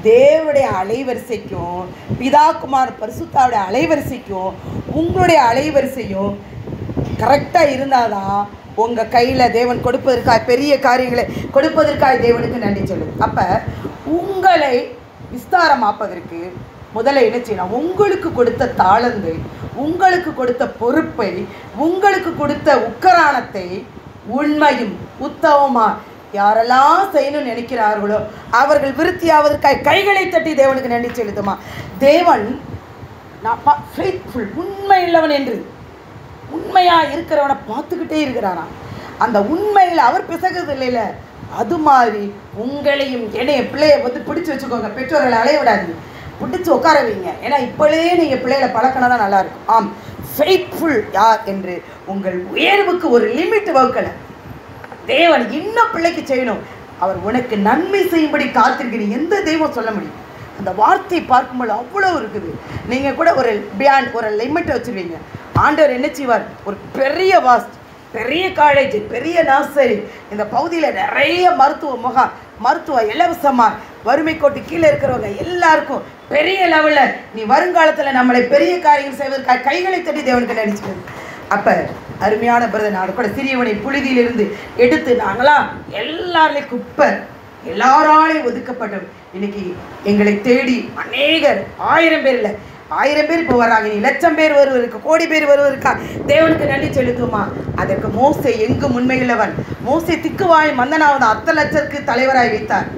தேவனுடைய அலைவரிசைக்கும் பிதா குமார் பரிசுத்தாவுடைய அலைவரிசைக்கும் உங்களுடைய அலைவரிசையும் கரெக்டாக இருந்தால் தான் உங்கள் கையில் தேவன் கொடுப்பதற்காக பெரிய காரியங்களை கொடுப்பதற்காக தேவனுக்கு நன்றி சொல்லுது. அப்போ உங்களை விஸ்தாரமாப்பதற்கு முதல்ல என்ன செய்யணும்? உங்களுக்கு கொடுத்த தாளந்தை, உங்களுக்கு கொடுத்த பொறுப்பை, உங்களுக்கு கொடுத்த உக்கரானத்தை உண்மையும் உத்தமமாக யாரெல்லாம் செய்யணும்னு நினைக்கிறார்களோ அவர்கள் விருத்தியாவதற்காக கைகளை தட்டி தேவனுக்கு நன்றி செலுத்துமா. தேவன் நான் ஃபெய்த்ஃபுல் உண்மை இல்லவன் என்று உண்மையாக இருக்கிறவனை பார்த்துக்கிட்டே இருக்கிறாராம். அந்த உண்மையில் அவர் பிசகுறது இல்லைல்ல, அது மாதிரி உங்களையும் என்னைய பிள்ளைய வந்து பிடிச்சி வச்சுக்கோங்க. பெற்றோர்களை அலைய விடாதீங்க, பிடிச்சி உட்கார வைங்க. ஏன்னா இப்போலே நீங்கள் பிள்ளைகளை பழக்கினா தான் நல்லாயிருக்கும். ஆம், ஃபெய்த்ஃபுல் யார் என்று உங்கள் உயர்வுக்கு ஒரு லிமிட் வகுக்கலை. தேவன் இன்னும் பிள்ளைக்கு செய்யணும், அவர் உனக்கு நன்மை செய்யும்படி காத்திருக்கிறீங்க. எந்த தெய்வம் சொல்ல முடியும்? அந்த வார்த்தையை பார்க்கும்போது அவ்வளோ இருக்குது. நீங்கள் கூட ஒரு பியாண்ட் ஒரு லிமிட்டை வச்சுருவீங்க. ஆண்டவர் என்ன செய்வார்? ஒரு பெரிய வாஸ்ட், பெரிய காலேஜ், பெரிய நர்சரி, இந்த பகுதியில் நிறைய மருத்துவம் இலவசமாக வறுமை கோட்டு கீழே இருக்கிறவங்க எல்லாருக்கும் பெரிய லெவலில் நீ வருங்காலத்தில் நம்மளை பெரிய காரியங்கள் செய்வதற்காக கைகளை தட்டி தேவனுக்கு நடிச்சுக்கிறது. அப்போ அருமையான பிரதர், நான் கூட சிறியவனை புழுதியிலிருந்து எடுத்து நாங்களாம் எல்லாரையும் குப்பை எல்லாராலையும் ஒதுக்கப்பட்டோம். இன்னைக்கு எங்களை தேடி அநேகர் 1000 பேர் இல்லை 1000 பேர் இப்போ வர்றாங்க. நீ 1,00,000 பேர் வருவதற்கு, கோடி பேர் வருவதற்கா தேவனுக்கு நன்றி செலுத்துமா. அதற்கு மோசே எங்கும் உண்மையுள்ளவன். மோசே திக்குவாய் மந்தனாவது 10 லட்சத்துக்கு தலைவராய் வைத்தார்.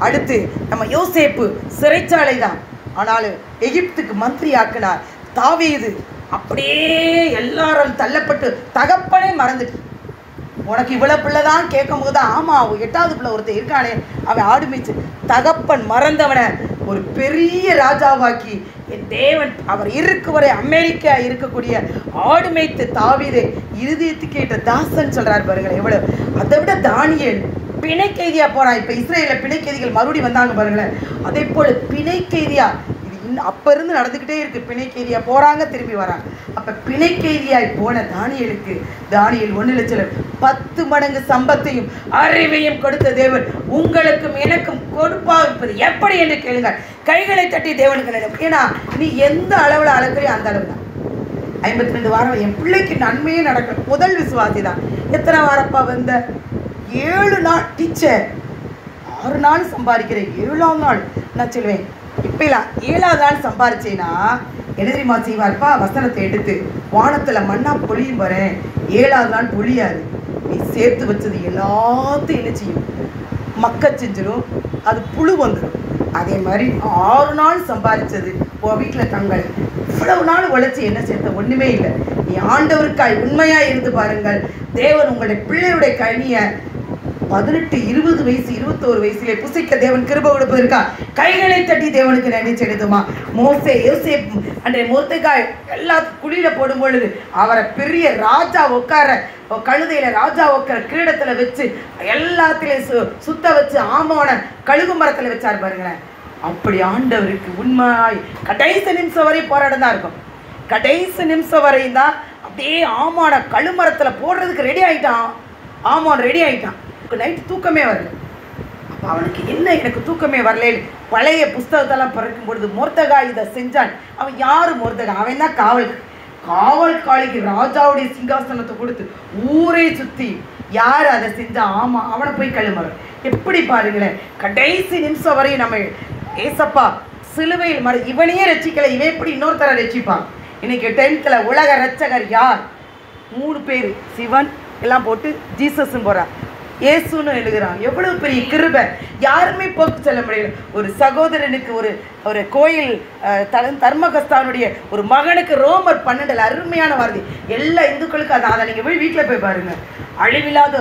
அடுத்து நம்ம யோசேப்பு சிறைச்சாலை தான், ஆனாலும் எகிப்துக்கு மந்திரி ஆக்கினார். தாவீது அப்படியே எல்லாரும் தள்ளப்பட்டு தகப்பனே மறந்துட்டு, உனக்கு இவ்வளோ பிள்ளை தான் கேட்கும் போது தான் ஆமாம் 8வது பிள்ளை ஒருத்தர் இருக்கானே அவன் ஆடு மேய்ச்சு, தகப்பன் மறந்தவனை ஒரு பெரிய ராஜாவாக்கி என் தேவன் அவர் வரை அமெரிக்கா இருக்கக்கூடிய ஆடு மேய்த்து தாவீதை இருதயத்துக்கு ஏற்ற தாசன் சொல்கிறார் பாருங்களேன். எவ்வளோ! அதை விட தானியேல் பிணை கைதியாக போகிறான். இப்போ இஸ்ரேலில் பிணை கைதிகள் மறுபடியும் வந்தாங்க பாருங்களேன். அதே போல் பிணை கைதியாக அப்போ இருந்து நடந்துக்கிட்டே இருக்குது. பிணை கைதியாக போகிறாங்க, திரும்பி வராங்க. அப்போ பிணை கைதியாய் போன தானியேலுக்கு தானியேல் 1 லட்சம் 10 மடங்கு சம்பத்தையும் அறிவையும் கொடுத்த தேவன் உங்களுக்கும் எனக்கும் கொடுப்பாது எப்படி என்று கேளுங்க. கைகளை தட்டி தேவனுக்கு நினைக்கும். ஏன்னா நீ எந்த அளவில் அளக்குறியோ அந்த அளவு தான். 52 வாரம் என் பிள்ளைக்கு நன்மையே நடக்கும். முதல் விசுவாசி தான். எத்தனை வாரப்பா வந்த? 7 நாள் டீச்சர், 6 நாள் சம்பாதிக்கிறேன், 7ஆம் நாள் நான் சொல்லுவேன். இப்பெல்லாம் 7ஆவது நாள் சம்பாரிச்சேன்னா என்ன தெரியுமா செய்வார்ப்பா? வசனத்தை எடுத்து வானத்தில் மண்ணா பொழியும் வரேன், 7ஆவது நாள் பொழியாது. நீ சேர்த்து வச்சது எல்லாத்தையும் என்ன செய்யும்? மக்க செஞ்சிடும், அது புழு வந்துடும். அதே மாதிரி 6 நாள் சம்பாதிச்சது உன் வீட்டில் தங்கள். இவ்வளவு நாள் உழைச்சி என்ன சேர்த்த? ஒன்றுமே இல்லை. நீ ஆண்டவருக்காய் உண்மையாக இருந்து பாருங்கள். தேவன் உங்களுடைய பிள்ளையுடைய கனியை 18, 20 வயசு 21 வயசுல புசிக்க தேவன் கிருபை கொடுப்பதற்கா கைகளை தட்டி தேவனுக்கு நன்றி செலுத்துமா. மோசே யோசேப்பு அன்றைய மொர்தெகாய் எல்லாத்துக்கும் குழியில போடும் பொழுது அவரை பெரிய ராஜா உட்கார கழுதையில ராஜா உட்கார கிரீடத்துல வச்சு எல்லாத்திலையும் சுத்த வச்சு ஆமான கழுகு மரத்துல வச்சார் பாருங்களேன். அப்படி ஆண்டவருக்கு உண்மையாய் கடைசி நிமிஷம் வரை போராட்டம் தான் இருக்கும். கடைசி நிமிஷம் வரையும் தான் அப்படியே ஆமான கழுமரத்தில் போடுறதுக்கு ரெடி ஆகிட்டான். ஆமான் ரெடி ஆகிட்டான். நைட்டு தூக்கமே வரல. அப்போ அவனுக்கு என்ன, எனக்கு தூக்கமே வரல. பழைய புஸ்தகத்தெல்லாம் பிறக்கும் பொழுது மொர்தெகாய் இதை செஞ்சான். அவன் யார் மொர்தெகாய்? அவன் தான் காவல்காளிக்கு ராஜாவுடைய சிங்காசனத்தை கொடுத்து ஊரே சுற்றி யார் அதை செஞ்சா? ஆமாம், அவனை போய் கழுமரம். எப்படி பாருங்களேன், கடைசி நிமிஷம் வரையும் நம்ம ஏசப்பா சிலுவையில் இவனையே ரசிக்கலை, இவன் எப்படி இன்னொருத்தரை ரசிப்பான்? இன்னைக்கு 10th உலக ரட்சகர் யார்? 3 பேர், சிவன் எல்லாம் போட்டு ஜீசஸ்ன்னு போகிறான். இயேசுன்னு எழுதுகிறான். எவ்வளவு பெரிய கிருபை! யாருமே போக்கு சொல்ல முடியல. ஒரு சகோதரனுக்கு ஒரு கோயில் தர்மகஸ்தானுடைய ஒரு மகனுக்கு ரோமர் 12 அருமையான வார்த்தை. எல்லா இந்துக்களுக்கும் அதை நீங்கள் போய் வீட்டில் போய் பாருங்க. அழிவில்லாத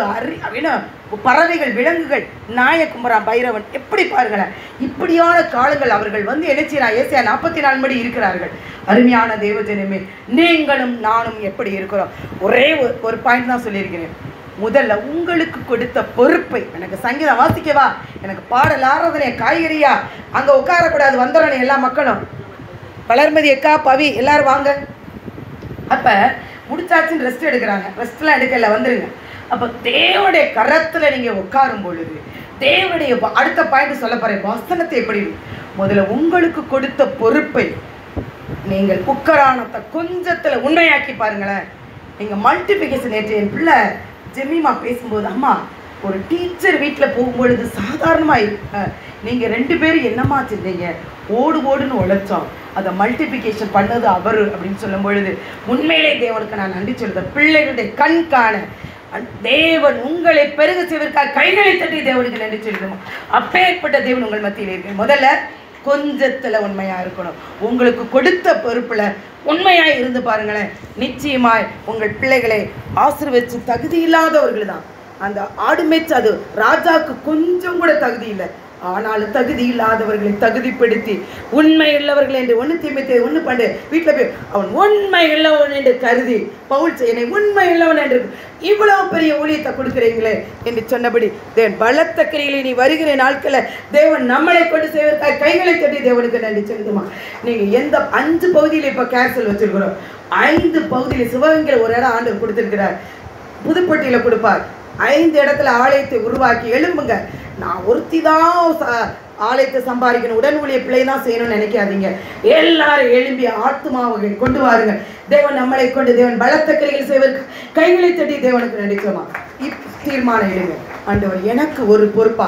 பறவைகள், விலங்குகள், நாயகுமரன், பைரவன், எப்படி பாருங்களேன். இப்படியான காலங்கள் அவர்கள் என்ன செய்யறாங்க? ஏசாயா 44 படி இருக்கிறார்கள். அருமையான தேவஜனமே, நீங்களும் நானும் எப்படி இருக்கிறோம்? ஒரே ஒரு பாயிண்ட் தான் சொல்லியிருக்கிறேன். முதல்ல உங்களுக்கு கொடுத்த பொறுப்பை, எனக்கு சங்கீதம் வாசிக்கவா, எனக்கு பாடல் ஆராதனை, காய்கறியா, அங்கே உட்காரக்கூடாது, வந்துடணும் எல்லா மக்களும், வளர்மதி அக்கா, பவி எல்லாரும் வாங்க. அப்போ முடிச்சாச்சுன்னு ரெஸ்ட் எடுக்கிறாங்க. ரெஸ்ட்லாம் எடுக்கல, வந்துருங்க. அப்போ தேவனுடைய கரத்தில் நீங்கள் உட்காரும் பொழுது தேவனுடைய அடுத்த பாயிண்ட் சொல்ல போகிறேன். வசனத்தை எப்படி முதல்ல உங்களுக்கு கொடுத்த பொறுப்பை நீங்கள் குக்கரானத்தை கொஞ்சத்தில் உண்மையாக்கி பாருங்களேன். நீங்கள் மல்டிபிகேஷன். நேற்று என் பிள்ளை ஜெமிமா பேசும்போது, அம்மா ஒரு டீச்சர் வீட்டில் போகும்பொழுது சாதாரணமாக நீங்கள் 2 பேரும் என்னம்மா செஞ்சீங்க? ஓடுன்னு உழைச்சோம், அதை மல்டிபிகேஷன் பண்ணது அவர் அப்படின்னு சொல்லும் பொழுது உண்மையிலே தேவனுக்கு நான் நன்றி சொல்லுறேன். பிள்ளைகளுடைய கண் காண தேவன் உங்களை பெருக செய்வதற்காக கைகளை தட்டி தேவனுக்கு நன்றி சொல்லுவோம். அப்பேற்பட்ட தேவன் உங்கள் மத்தியில் இருக்கு. முதல்ல கொஞ்சத்தில் உண்மையாக இருக்கணும். உங்களுக்கு கொடுத்த பொறுப்பில் உண்மையாக இருந்து பாருங்களேன். நிச்சயமாய் உங்கள் பிள்ளைகளை ஆசீர்வதிச்சு. தகுதி இல்லாதவர்கள் தான் அந்த ஆடு மேய்ச்சி, அது ராஜாவுக்கு கொஞ்சம் கூட தகுதி இல்லை. ஆனாலும் தகுதி இல்லாதவர்களை தகுதிப்படுத்தி உண்மை உள்ளவர்கள் என்று 1 தீமோத்தேயு 1:12 வீட்டில் போய் அவன் உண்மை உள்ளவன் என்று கருதி பவுல் என்னை உண்மை உள்ளவன் என்று இவ்வளவு பெரிய ஊழியத்தை கொடுக்குறீங்களே என்று சொன்னபடி தேவன் பலத்த கிரிகளை நீ வருகிற நாட்களில் தேவன் நம்மளை கொண்டு செய்வதற்காக கைகளை தட்டி தேவனுக்கு நன்றி செலுத்துமா. நீங்கள் எந்த 5 பகுதியில் இப்போ கேன்சல் வச்சிருக்கிறோம். 5 பகுதியில் சிவகங்கையில் ஒரு இடம் ஆண்டவர் கொடுத்துருக்கிறார். புதுப்பட்டியில் கொடுப்பார். 5 இடத்துல ஆலயத்தை உருவாக்கி எழும்புங்க. நான் ஒருத்தி தான் ஆலயத்தை சம்பாதிக்கணும், உடன் ஊழிய பிள்ளை தான் செய்யணும்னு நினைக்காதீங்க. எல்லாரும் எழும்பி ஆத்மாவை கொண்டு வாருங்க. தேவன் நம்மளை கொண்டு தேவன் பலத்த கிரிகள் செய்வதற்கு கைகளை தட்டி தேவனுக்கு நடிச்சோமா. தீர்மானம் எடுங்க. ஆண்டவர் எனக்கு ஒரு பொறுப்பா,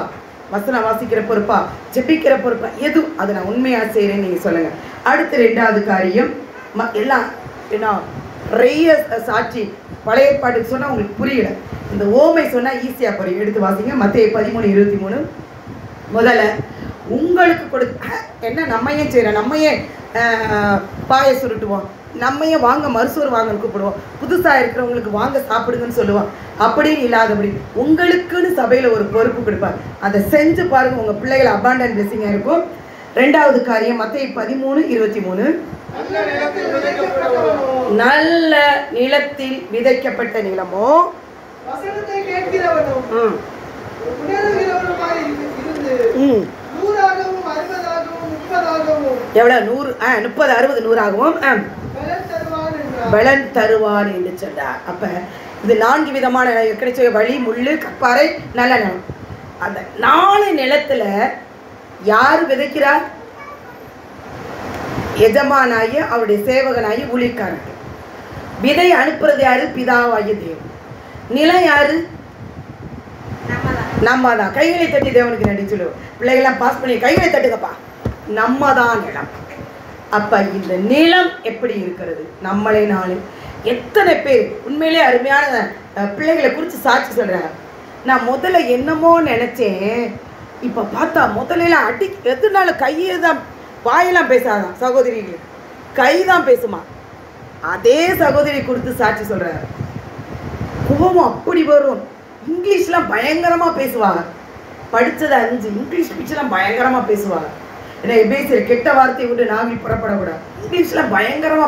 வசனம் வாசிக்கிற பொறுப்பா, ஜெபிக்கிற பொறுப்பா, எது அதை நான் உண்மையாக செய்கிறேன்னு நீங்கள் சொல்லுங்கள். அடுத்த 2வது காரியம், எல்லாம் என்ன நிறைய சாட்சி பழைய பாட்டுக்கு சொன்னால் உங்களுக்கு புரியல. இந்த ஓமை சொன்னால் ஈஸியாக புரியும். எடுத்து வாசிங்க. மத்தேயு 13:23. முதல்ல உங்களுக்கு என்ன நம்ம ஏன் செய்கிறோம்? நம்ம ஏன் பாய சுருட்டுவோம்? நம்ம ஏன் வாங்க மறுசோறு வாங்கன்னு கூப்பிடுவோம்? புதுசாக இருக்கிறவங்களுக்கு வாங்க சாப்பிடுங்கன்னு சொல்லுவோம். அப்படின்னு இல்லாதபடி உங்களுக்குன்னு சபையில் ஒரு பொறுப்பு கொடுப்பார். அதை செஞ்சு பாருங்கள். உங்கள் பிள்ளைகள் அபாண்டன்ட் பிளெஸிங்காக இருக்கும். 2வது காரியம் மத்தேயு 13:23. நல்ல நிலத்தில் விதைக்கப்பட்ட நிலமோ வசனத்தை கேட்கிறவனும் உணர்கிறவனுமாய் இருந்து 100ஆகவும் 60ஆகவும் 30ஆகவும் எவ்வளவு 100 30 60 100ஆகவும் பலன் தருவான் என்று சொன்னார். அப்ப இது 4 விதமான கிடைச்ச வழி, முள்ளு, கப்பாறை, நல்ல நிலம். அந்த 4 நிலத்துல யார் விதைக்கிறார்? எஜமானாகி அவருடைய சேவகனாகி ஊழியக்காரன். விதை அனுப்புறது யாரு? பிதாவாகிய தேவன். நிலம் யாரு? நம்ம தான். கைகளை தட்டி தேவனுக்கு நன்றி சொல்லுவோம். பிள்ளைகள்லாம் பாஸ் பண்ணி கைகளை தட்டுங்கப்பா. நம்ம தான் நிலம். அப்ப இந்த நிலம் எப்படி இருக்கிறது? நம்மளே நாளே எத்தனை பேர் உண்மையிலே அருமையான பிள்ளைகளை குறித்து சாட்சி சொல்றாங்க. நான் முதல்ல என்னமோ நினைச்சேன், இப்ப பார்த்தா முதல்ல எதுனால கையே தான், வாயெல்லாம் பேசாதான் சகோதரிகள், கை தான் பேசுமா. அதே சகோதரி கொடுத்து சாட்சி சொல்றாரு. கோபம் அப்படி வரும். இங்கிலீஷ்லாம் பயங்கரமா பேசுவாங்க. படித்தது 5, இங்கிலீஷ் பிச்செல்லாம் பயங்கரமா பேசுவாங்க. ஏன்னா பேசுகிற கெட்ட வார்த்தையை விட்டு நாவில் புறப்படக்கூடாது. இங்கிலீஷ்லாம் பயங்கரமா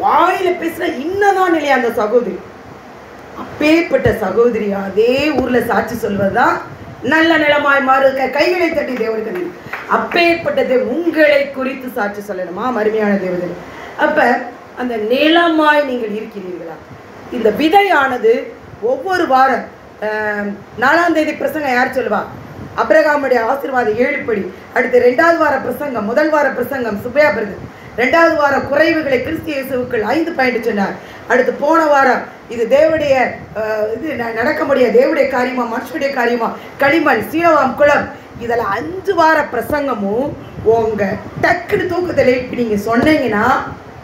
வாயில பேசுனா இன்னதான் இல்லையா அந்த சகோதரி. அப்பேற்பட்ட சகோதரி அதே ஊர்ல சாட்சி சொல்வதுதான் நல்ல நிலமாய் மாறு. கைகளை தட்டி தேவனுக்கு நன்றி. அப்பேற்பட்ட தேவன் உங்களை குறித்து சாட்சி சொல்லணுமா அருமையான தேவதை. அப்ப அந்த நிலமாய் நீங்கள் இருக்கிறீர்களா? இந்த விதையானது ஒவ்வொரு வாரம் 4ஆம் தேதி பிரசங்கம் யார் சொல்லுவா? அப்ரகாமுடைய ஆசீர்வாதம் 7 படி. அடுத்து 2வது வார பிரசங்கம், முதல் வார பிரசங்கம் சுப்பையா பிரதர். 2வது வாரம் குறைவுகளை கிறிஸ்து இயேசுவுக்குள் 5 பாயிண்ட் சொன்னார். அடுத்து போன வாரம் இது தேவனுடைய இது நடக்க முடியாது, தேவனுடைய காரியமா மனுஷனுடைய காரியமா, களிமண், சீலவாம், குளம், இதில் 5 வார பிரசங்கமும் உங்க டக்குன்னு தூக்கத்தில் எழுப்பி நீங்க சொன்னீங்கன்னா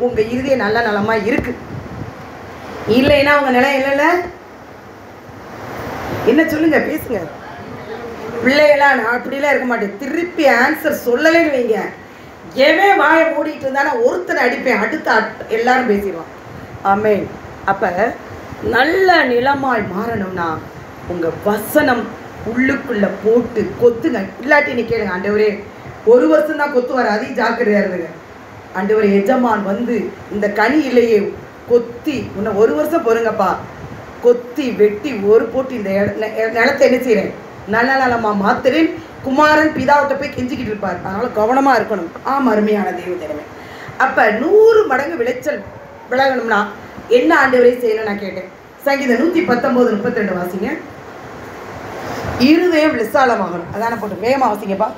உங்க இறுதிய நல்ல நலமா இருக்கு. இல்லைன்னா உங்க நிலம் இல்லைல்ல. என்ன சொல்லுங்க, பேசுங்க. பிள்ளைகளாம் நான் அப்படிலாம் இருக்க மாட்டேன். திருப்பி ஆன்சர் சொல்லலைன்னு வைங்க, எவன் வாயை மூடிட்டு இருந்தானா ஒருத்தனை அடிப்பேன், அடுத்த எல்லாரும் பேசிடுவான். ஆமென். அப்போ நல்ல நிலமாய் மாறணும்னா உங்கள் வசனம் உள்ளுக்குள்ளே போட்டு கொத்துங்க. இல்லாட்டி நீ கேளுங்க, ஆண்டவரே 1 வருஷம் தான் கொத்து வர, அதையும் ஜாக்கிரதையாக இருந்துங்க. ஆண்டவரே எஜமான் வந்து இந்த கனி இல்லையே கொத்தி உன்னை 1 வருஷம் பொறுங்கப்பா, கொத்தி வெட்டி ஒரு போட்டு இந்த நிலத்தை என்ன செய்கிறேன், நல்ல நலமாக மாத்துறேன். குமாரன் பிதாவிட்ட போய் கெஞ்சிக்கிட்டு இருப்பார். அதனால் கவனமாக இருக்கணும். அருமையான தெய்வ திறமை. அப்போ 100 மடங்கு விளைச்சல் விளங்கணும்னா என்ன ஆண்டவரே செய்யணும் நான் கேட்டேன். சங்கீதம் 119:32 வாசிங்க. இருதயம் விசாலமாகணும். அதான போட்டு வேகமாக வாசிங்கப்பா.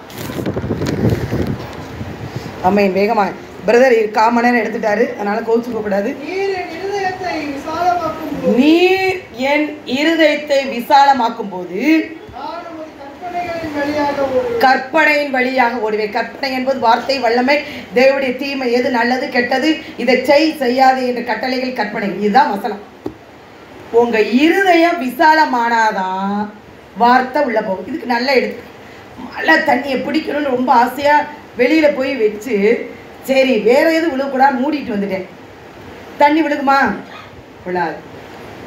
ஆமென். வேகமாக பிரதர் 1/4 மணி நேரம் எடுத்துட்டாரு, அதனால் கோச்சுக்க கூடாது. நீர் என் இருதயத்தை விசாலமாக்கும் போது கற்பனையின் வழியாக ஓடுவேன். கற்பனை என்பது வார்த்தை, வல்லமை, தேவனுடைய தீமை, எது நல்லது கெட்டது, இதை செய்யாது என்ற கட்டளைகள் கற்பனை. இதுதான் வசனம். உங்க இருதயம் விசாலமானாதான் வார்த்தை உள்ள போகும். இதுக்கு நல்ல எடுத்து மழை தண்ணியை பிடிக்கணும்னு ரொம்ப ஆசையா வெளியில போய் வச்சு, சரி வேற எதுவும் விழுகக்கூடாது மூடிட்டு வந்துட்டேன். தண்ணி விழுகுமா? விழாது.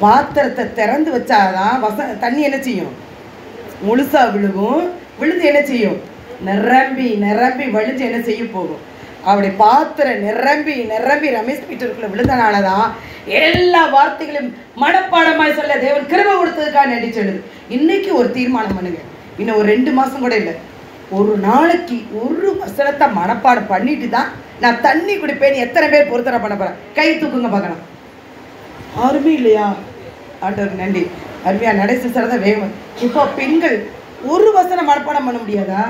பாத்திரத்தை திறந்து வச்சாதான் தண்ணி என்ன செய்யும், முழுசா விழுகும். விழுந்து என்ன செய்யும், நிரம்பி நிரம்பி வழிஞ்சு என்ன செய்ய போகும். அப்படி பாத்திரம் நிரம்பி நிரம்பி ரமேஷ் பீட்டருக்குள்ள விழுந்தனாலதான் எல்லா வார்த்தைகளையும் மனப்பாடமாய் சொல்ல தேவன் கிருபை கொடுத்ததுக்காக நன்றி சொல்லுது. இன்னைக்கு ஒரு தீர்மானம் பண்ணுங்க, இன்னும் ஒரு 2 மாசம் கூட இல்லை, ஒரு நாளைக்கு ஒரு வசனத்தை மனப்பாடம் பண்ணிட்டு தான் நான் தண்ணி குடிப்பேன்னு எத்தனை பேர் பொருத்தனை பண்ண போறேன்? கை தூக்குங்க பார்க்கலாம். யாருமே இல்லையா? ஆண்டவருக்கு நன்றி. அருமையா நடைசு சிறந்த வேகம். இப்போ பெண்கள் ஒரு வசனம் மனப்பாடம் பண்ண முடியாதா?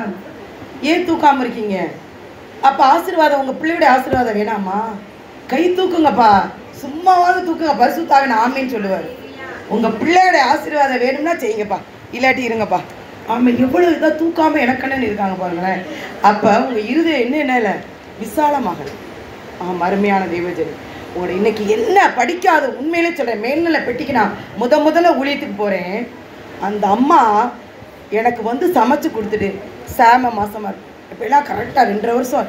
ஏன் தூக்காம இருக்கீங்க? அப்போ ஆசீர்வாதம், உங்கள் பிள்ளையுடைய ஆசீர்வாதம் வேணாமா? கை தூக்குங்கப்பா, சும்மாவாவது தூக்குங்க. பரிசுத்தாவின் ஆமேன்னு சொல்லுவார். உங்கள் பிள்ளையோடைய ஆசீர்வாதம் வேணும்னா செய்யுங்கப்பா, இல்லாட்டி இருங்கப்பா. ஆமாம், எவ்வளோ இதாக தூக்காமல் எனக்கண்ணன் இருக்காங்க பாருங்களேன். அப்போ உங்கள் இருதயம் என்ன இல்லை விசாலமாகல. அருமையான தெய்வஜனி. உங்களோட இன்னைக்கு என்ன படிக்காத, உண்மையிலே சொல்கிறேன், மேல்நிலை பெட்டிக்கு நான் முதல்ல ஊழியத்துக்கு போகிறேன். அந்த அம்மா எனக்கு வந்து சமைச்சு கொடுத்துட்டு சேம மாசமாக இருக்கு. இப்போலாம் கரெக்டாக 2.5 வருஷம்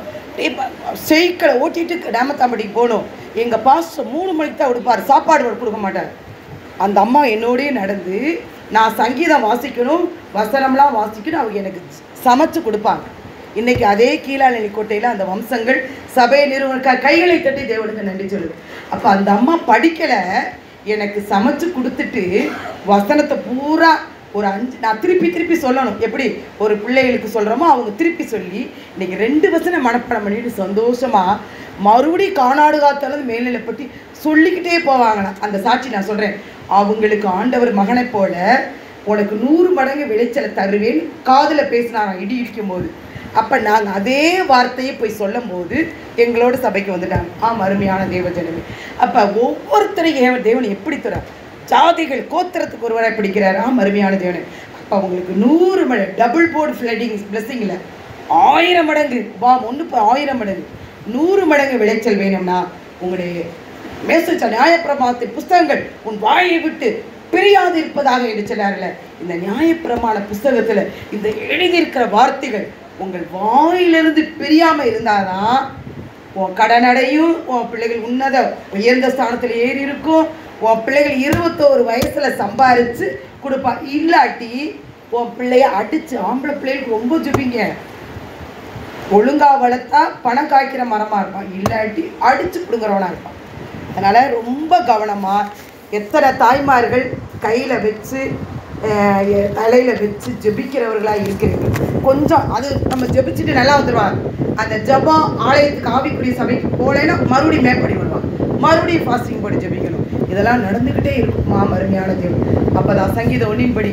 சைக்கிளை ஓட்டிட்டு டேமத்தாம்பட்டிக்கு போகணும். எங்கள் பாஸ்டர் 3 மணிக்கு தான் கொடுப்பார், சாப்பாடு கொடுக்க மாட்டார். அந்த அம்மா என்னோடய நடந்து நான் சங்கீதம் வாசிக்கணும், வசனம்லாம் வாசிக்கணும், அவங்க எனக்கு சமைச்சு கொடுப்பாங்க. இன்றைக்கி அதே கீழாநெல்லி கோட்டையில் அந்த வம்சங்கள் சபையை நிறுவன கைகளை தட்டி தேவனுக்கு நன்றி சொல்லுது. அப்போ அந்த அம்மா படிக்கலை, எனக்கு சமைச்சு கொடுத்துட்டு வசனத்தை பூரா ஒரு 5 நான் திருப்பி சொல்லணும். எப்படி ஒரு பிள்ளைகளுக்கு சொல்கிறோமோ அவங்க திருப்பி சொல்லி இன்றைக்கி 2 வசனம் மனப்பாடம் பண்ணிட்டு சந்தோஷமாக மறுபடியும் காணாடு காத்தாலும் மேல்நிலை பற்றி சொல்லிக்கிட்டே போவாங்கண்ணா. அந்த சாட்சி நான் சொல்கிறேன். அவங்களுக்கு ஆண்டவர் மகனை போல உனக்கு 100 மடங்கு விளைச்சலை தருவேன் காதில் பேசினாங்க இடி இடிக்கும் போது. அப்போ நாங்கள் அதே வார்த்தையை போய் சொல்லும் போது எங்களோட சபைக்கு வந்துட்டாங்க. அருமையான தேவஜனமே. அப்போ ஒவ்வொருத்தரையும் தேவன் எப்படி தரார், ஜாதிகள் கோத்திரத்துக்கு ஒருவரை பிடிக்கிறார். அருமையான தேவனே. அப்போ அவங்களுக்கு 100 மடங்கு டபுள் போர்டு ஃப்ளட்டிங்ஸ் பிளஸிங்கில் 1000 மடங்கு 1000 மடங்கு 100 மடங்கு விளைச்சல் வேணும்னா உங்களுடைய மேசேஜ் நியாயப்பிரமாணத்தின் புஸ்தகங்கள் உன் வாயை விட்டு பிரியாது இருப்பதாக என்று சொன்னார்ல. இந்த நியாயப்பிரமாண புஸ்தகத்தில் இந்த எழுதியிருக்கிற வார்த்தைகள் உங்கள் வாயிலிருந்து பிரியாமல் இருந்தாதான் உன் கடனடையும், உன் பிள்ளைகள் உயர்ந்த ஸ்தானத்தில் ஏறி இருக்கும், உன் பிள்ளைகள் 21 வயசில் சம்பாரித்து கொடுப்பா. இல்லாட்டி உன் பிள்ளைய அடித்து, ஆம்பளை பிள்ளைகளுக்கு ரொம்ப ஜுபிங்க, ஒழுங்காக வளர்த்தா பணம் காய்க்கிற மரமாக இருப்பான், இல்லாட்டி அடித்து கொடுங்குறவனாக இருப்பான். அதனால் ரொம்ப கவனமாக எத்தனை தாய்மார்கள் கையில் வச்சு தலையில் வச்சு ஜெபிக்கிறவர்களாக இருக்கிறீங்க. கொஞ்சம் அது நம்ம ஜெபிச்சுட்டு நல்லா வந்துடுவாங்க. அந்த ஜபம் ஆலயத்துக்கு ஆவிக்குரிய சபைக்கு போகலைன்னா மறுபடியும் மேற்படி வருவாங்க, மறுபடியும் ஃபாஸ்டிங் போட்டு ஜெபிக்கணும். இதெல்லாம் நடந்துக்கிட்டே இருக்கும். அருமையான தேவன். அப்போ தான் சங்கீதம் 1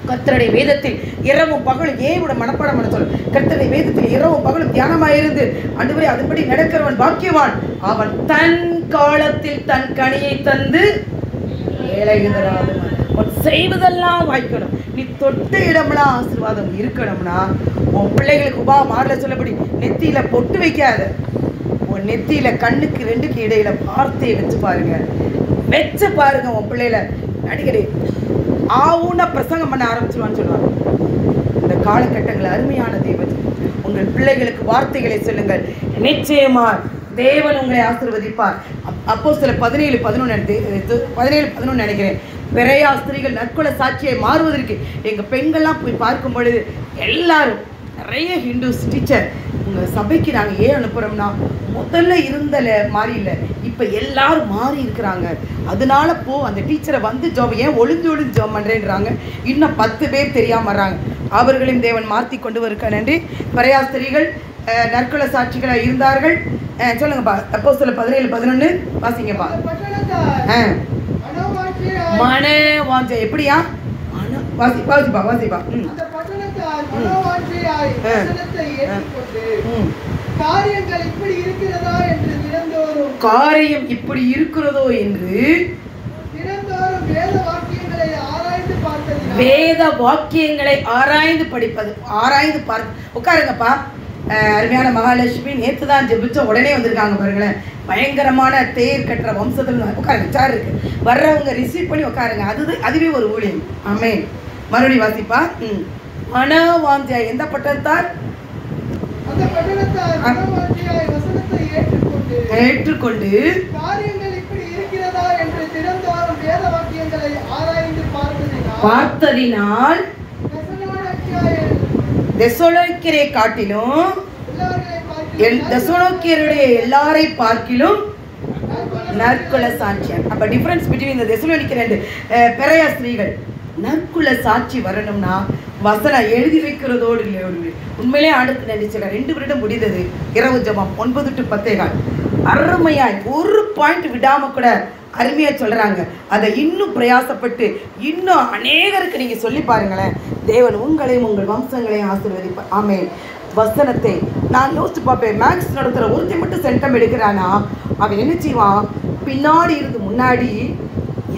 கர்த்தருடைய வேதத்தில் இரவும் பகலும் ஏன் மனப்பாடம் பண்ண சொல்லும். கர்த்தருடைய வேதத்தில் இரவும் பகலும் தியானமாக இருந்து ஆண்டவரே அதன்படி நடக்கிறவன் பாக்கியவான், அவன் தன் காலத்தில் தன் கனியை தந்து ஏழைகிறான். செய்வதெல்லாம் வாய்க்கணும். நீ தொட்ட இடம்லாம் ஆசீர்வாதம் இருக்கணும்னா உன் பிள்ளைகளுக்கு மாறல சொல்லபடி நெத்தியில பொட்டு வைக்காத, உன் நெத்தியில கண்ணுக்கு 2க்கு இடையில வார்த்தையை வச்சு பாருங்க. உன் பிள்ளையில அடிக்கடி ஆவுன்னா பிரசங்கம் பண்ண ஆரம்பிச்சிருவான்னு சொல்லுவாங்க. இந்த காலகட்டங்கள் அருமையான தேவன், உங்கள் பிள்ளைகளுக்கு வார்த்தைகளை சொல்லுங்கள், நிச்சயமா தேவன் உங்களை ஆசீர்வதிப்பார். அப்போஸ்தலர் 17:11 நினைக்கிறேன். பெரையா ஸ்திரீகள் நற்குல சாட்சியை மாறுவதற்கு எங்கள் பெண்கள்லாம் போய் பார்க்கும் பொழுது எல்லாரும் நிறைய ஹிந்துஸ் டீச்சர், உங்கள் சபைக்கு நாங்கள் ஏன் அனுப்புகிறோம்னா முதல்ல இருந்தல மாறி இல்லை, இப்போ எல்லாரும் மாறி இருக்கிறாங்க, அதனால அந்த டீச்சரை வந்து ஜாப் ஏன் ஒளிஞ்சு ஜாப் பண்ணுறேன்றாங்க. இன்னும் 10 பேர் தெரியாமல் வர்றாங்க. அவர்களையும் தேவன் மாற்றி கொண்டு வருக்க நன்றி. பெரையா ஸ்திரீகள் நற்குல சாட்சிகளாக இருந்தார்கள். சொல்லுங்கப்பா. அப்போஸ்தலர் 17:11 வாசிங்கப்பா. மன வாஞ்சை எப்படியா? வாசிப்பா. காரியம் இப்படி இருக்கிறதோ என்று வேத வாக்கியங்களை ஆராய்ந்து படிப்பது. ஆராய்ந்து உட்காருங்கப்பா. அருமையான மகாலட்சுமி நேற்று தான் ஜெபிச்ச உடனே வந்திருக்காங்க பாருங்களேன். பயங்கரமான தேர் கட்டுற வம்சத்தில் உட்காருங்க. சார் இருக்கு, வர்றவங்க ரிசீவ் பண்ணி உட்காருங்க. அதுவே ஒரு ஊழியம். ஆமென். மறுபடியும் வாசிப்பா. மனவாஞ்சை எந்த பட்டத்தார்? ஏற்றுக்கொண்டு பார்த்ததினால் தெசலோனிக்கரை காட்டிலும் தெசலோனிக்கருடைய எல்லாரை பார்க்கிலும் நற்குல சாட்சியம். அப்ப டிஃபரன்ஸ் பிட்வீன் இந்த தெசலோனிக்கர் அண்ட் பெரையா ஸ்திரீகள். நற்குல சாட்சி வரணும்னா வசனம் எழுதி வைக்கிறதோடு இல்லை. உண்மையிலே ஆண்டுக்கு நினைச்சல 2 வருடம் முடிந்தது. இரவு ஜெபம் 9 to 10 அருமையாய் ஒரு பாயிண்ட் விடாம கூட அருமையா சொல்றாங்க. அதை இன்னும் பிரயாசப்பட்டு இன்னும் அநேகருக்கு நீங்க சொல்லி பாருங்களேன். தேவன் உங்களையும் உங்கள் வம்சங்களையும் ஆசீர்வதிப்பார். ஆமென். வசனத்தை நான் யோசிச்சு பார்ப்பேன். மேக்ஸ் நடத்துகிற ஒருத்தர் மட்டும் சென்டம் எடுக்கிறானா அவன் என்ன செய்வான்? பின்னாடி இருந்து முன்னாடி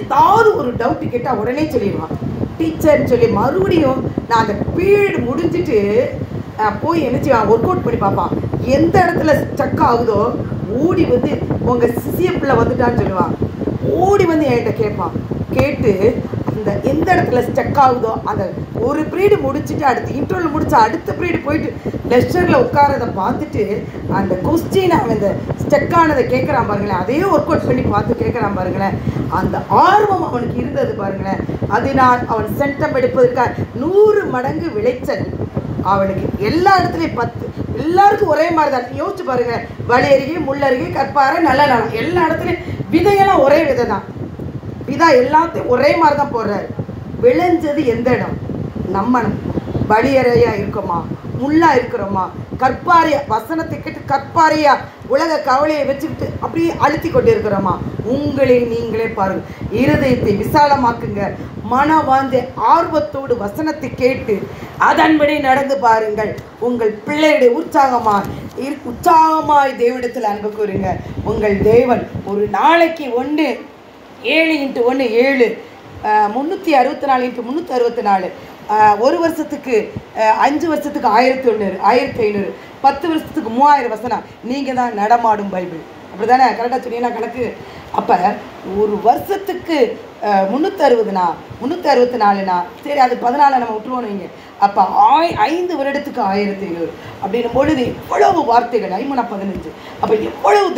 ஏதாவது ஒரு டவுட் கேட்டால் உடனே சொல்லிடுவான் டீச்சர்னு சொல்லி. மறுபடியும் நான் அந்த பீரியட் முடிஞ்சிட்டு போய் என்ன செய்வான்? ஒர்க் அவுட் பண்ணி பார்ப்பான். எந்த இடத்துல ஸ்டக் ஆகுதோ ஓடி வந்து உங்கள் சிசிய பிள்ளை வந்துட்டான்னு சொல்லுவான். ஓடி வந்து என்கிட்ட கேட்பான். கேட்டு அந்த எந்த இடத்துல ஸ்டக் ஆகுதோ அந்த ஒரு ப்ரீடு முடிச்சுட்டு அடுத்து இன்டர்வல் முடிச்சு அடுத்த ப்ரீடு போயிட்டு லெக்சரில் உட்காரதை பார்த்துட்டு அந்த கொஸ்டின் அவன் இந்த ஸ்டக் ஆனதை கேட்குறான் பாருங்களேன். அதையே ஒர்க் அவுட் பண்ணி பார்த்து கேட்குறான் பாருங்களேன். அந்த ஆர்வம் அவனுக்கு இருந்தது பாருங்களேன். அதனால் அவன் சென்டம் எடுப்பதற்காக 100 மடங்கு விளைச்சல் அவனுக்கு. எல்லா இடத்துலையும் 10 எல்லாருக்கும் ஒரே மாதிரி தான். யோசிச்சு பாருங்க. வலி அருகே முள் அருகே கற்பாறை நல்ல நாள் எல்லா இடத்துலையும் விதையெல்லாம் ஒரே விதை தான். விதை எல்லாத்தையும் ஒரே மாதிரி தான் போடுறாரு. விளைஞ்சது எந்த இடம்? நம்ம வலியறையா இருக்கோமா, முள்ளா இருக்கிறோமா, கற்பாறையா வசனத்தை கேட்டு கற்பாறையா உலக கவலையை வச்சுக்கிட்டு அப்படியே அழுத்தி கொண்டு இருக்கிறோமா? உங்களே நீங்களே பாருங்க. இருதயத்தை விசாலமாக்குங்க. மன வாஞ்சை ஆர்வத்தோடு வசனத்தை கேட்டு அதன்படி நடந்து பாருங்கள். உங்கள் பிள்ளையுடைய உற்சாகமாய் தேவனிடத்தில் அன்பு கூறுங்க. உங்கள் தேவன் ஒரு நாளைக்கு 7 × 1 7 364 × 364 ஒரு வருஷத்துக்கு 5 வருஷத்துக்கு 1100 1500 10 வருஷத்துக்கு 3000 வசனம். நீங்கள் தான் நடமாடும் பைபிள். அப்படி தானே? கரெக்டாக சொன்னீங்கன்னா கணக்கு. அப்போ ஒரு வருஷத்துக்கு 364 சரி, அது 14 நம்ம விட்டுருவோம் வைங்க. அப்போ 5 வருடத்துக்கு 1500 அப்படின்னும் பொழுது எவ்வளவு வார்த்தைகள். 15. அப்போ எவ்வளவு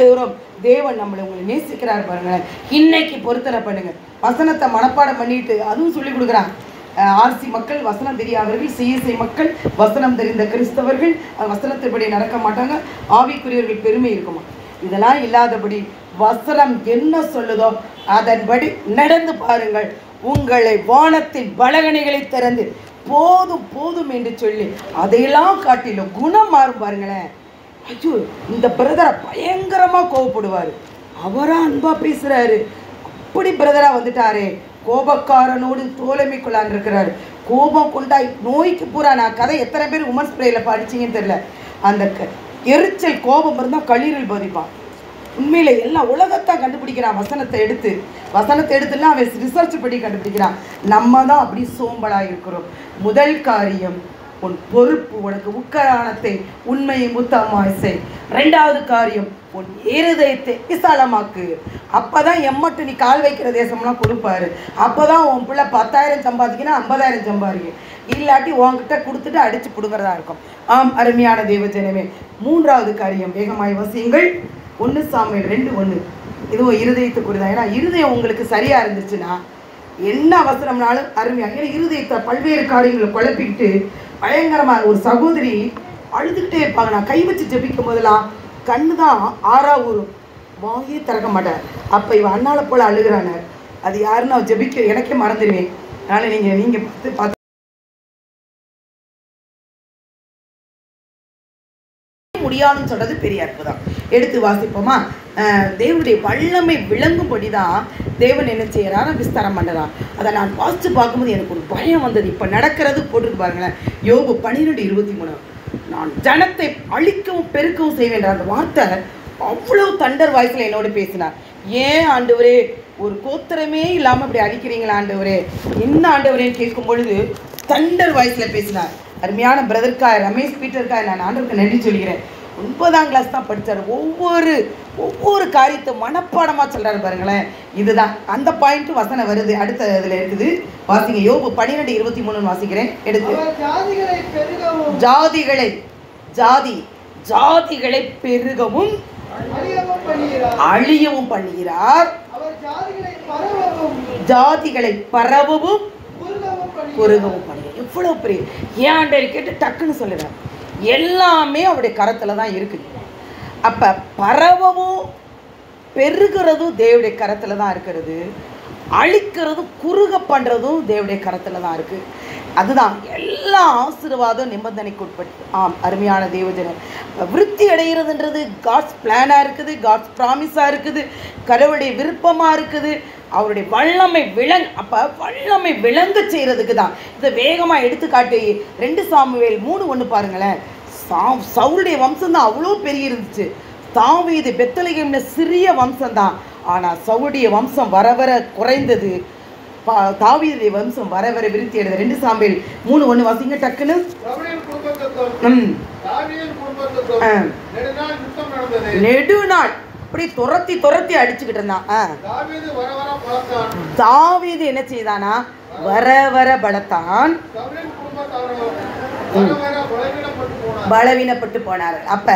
தேவன் நம்மளை உங்களை நேசிக்கிறார் பாருங்களேன். இன்னைக்கு பொருத்தனை பண்ணுங்க. வசனத்தை மனப்பாடம் பண்ணிட்டு அதுவும் சொல்லி கொடுக்குறாங்க. ஆர்சி மக்கள் வசனம் தெரியாதவர்கள், சிஎஸ்ஐ மக்கள் வசனம் தெரிந்த கிறிஸ்தவர்கள் வசனத்தின்படி நடக்க மாட்டாங்க. ஆவிக்குரியவர்கள் பெருமை இருக்குமா? இதெல்லாம் இல்லாதபடி வசனம் என்ன சொல்லுதோ அதன்படி நடந்து பாருங்கள். உங்களை வானத்தின் பலகணிகளை திறந்து போதும் போதும் என்று சொல்லி அதையெல்லாம் காட்டிலும் குணம் மாறும் பாருங்களேன். ஐயோ, இந்த பிரதரை பயங்கரமாக கோவப்படுவார். அவராக அன்பா பேசுகிறாரு. அப்படி பிரதராக வந்துட்டாரே, கோபக்காரனோடு தோழமை கொள்ளான் இருக்கிறாரு. கோபம் கொண்டாய் நோய்க்கு பூரா. நான் கதை எத்தனை பேர் உமன்ஸ் பிரேயில் படிச்சிங்கன்னு தெரியல. அந்த எரிச்சல் கோபம் இருந்தால் கல்லீரல் பாதிப்பான். உண்மையில எல்லாம் உலகத்தான் கண்டுபிடிக்கிறான். வசனத்தை எடுத்துலாம் அவன் ரிசர்ச் பண்ணி கண்டுபிடிக்கிறான். நம்ம தான் அப்படி சோம்பலாக இருக்கிறோம். முதல் காரியம் உன் பொறுப்பு, உனக்கு உக்கரானத்தை உண்மையை முத்தமாய் செய். 2வது காரியம், உன் இருதயத்தை விசாலமாக்கு. அப்பதான் எம்மட்டு நீ கால் வைக்கிற தேசம்லாம் கொடுப்பாரு. அப்பதான் உன் பிள்ளை 10,000 சம்பாதிக்கணும், 50,000 சம்பாதிக்கும். இல்லாட்டி உன்கிட்ட கொடுத்துட்டு அடிச்சு கொடுக்கறதா இருக்கும். ஆம் அருமையான தேவஜனமே, 3வது காரியம் வேகமாய் வசியுங்கள். 1 சாமுவேல் 2:1. இதுவும் இருதயத்துக்குரியதான். ஏன்னா இருதயம் உங்களுக்கு சரியா இருந்துச்சுன்னா என்ன அவசரம்னாலும் அருமையாக. ஏன்னா இருதயத்தை பல்வேறு காரியங்களை குழப்பிக்கிட்டு பயங்கரமாக ஒரு சகோதரி அழுதுகிட்டே இருப்பாங்க. நான் கை வச்சு ஜெபிக்கும் போதெல்லாம் கண்ணு தான் ஆறா ஊறும், வாயே திறக்க மாட்டேன். அப்போ இவன் அண்ணால போல அழுகிறான, அது யாருன்னு நான் ஜெபிக்க எனக்கே மறந்துடுவேன். அதனால் நீங்கள் பார்த்து முடியாதுன்னு சொல்றது பெரிய அற்புதம். எடுத்து வாசிப்போமா? தேவனுடைய வல்லமை விளங்கும்படி தான் தேவன் என்ன செய்யறாரு, விஸ்தாரம் பண்ணுறான். அதை நான் வாசித்து பார்க்கும்போது எனக்கு ஒரு பயம் வந்தது. இப்போ நடக்கிறது போட்டுருக்கு பாருங்களேன். யோபு 12:23. நான் ஜனத்தை அழிக்கவும் பெருக்கவும் செய்வேன். அந்த வார்த்தை அவ்வளவு தண்டர் வாய்ஸில் என்னோட பேசினார். ஏன் ஆண்டவரே ஒரு கோத்திரமே இல்லாமல் இப்படி அழிக்கிறீங்களா ஆண்டவரே, என்ன ஆண்டவரேன்னு கேட்கும் பொழுது தண்டர் வாய்ஸில் பேசினார். அருமையான பிரதர்க்காய் ரமேஷ் பீட்டருக்காய் நான் ஆண்டவருக்கு நன்றி சொல்கிறேன். 9ஆம் கிளாஸ் தான் படித்தார். ஒவ்வொரு காரியத்தை மனப்பாடமாக சொல்கிறாரு பாருங்களேன். இதுதான் அந்த பாயிண்ட் வசனம் வருது. அடுத்த இதில் இருக்குது, வாசிங்க. யோபு 12:23 வாசிக்கிறேன். எடுத்து ஜாதிகளை பெருகவும் அழியவும் பண்ணுகிறார், ஜாதிகளை பரவவும் குறுகவும் பண்ணுகிறார். எவ்வளவு பெரிய ஏன் கேட்டு டக்குன்னு சொல்லுறார். எல்லாமே அவருடைய கரத்துல தான் இருக்குது. அப்ப பரவவும் பெருகிறதும் தேவனுடைய கரத்துல தான் இருக்கிறது, அழிக்கிறதும் குறுக பண்றதும் தேவனுடைய கரத்துல தான் இருக்கு. அதுதான் எல்லா ஆசீர்வாதம் நிபந்தனைக்கு உட்பட்டு. ஆம் அருமையான தேவஜனர், விருத்தி அடைகிறதுன்றது காட்ஸ் பிளானாக இருக்குது, காட்ஸ் ப்ராமிஸாக இருக்குது, கடவுளுடைய விருப்பமாக இருக்குது. அவருடைய வல்லமை வல்லமை விளங்க செய்கிறதுக்கு தான். இதை வேகமாக எடுத்துக்காட்டி 2 சாமுவேல் 3:1 பாருங்களேன். சவுளுடைய வம்சம் தான் அவ்வளோ பெரிய இருந்துச்சு. தாவீது பெத்லகேம்ல சிறிய வம்சம் தான். ஆனால் சவுளுடைய வம்சம் வர வர குறைந்தது, தாவீதுடைய வம்சம் வர வர விருத்தி அடைந்தது. 2 சாமுவேல் 3:1 வாசிங்க டக்குன்னு. நெடுநாள் அப்படி துரத்தி அடிச்சுக்கிட்டு இருந்தான். தாவீது என்ன செய்தானா, வர வர பலத்தான், பலவீனப்பட்டு போனார்கள். அப்ப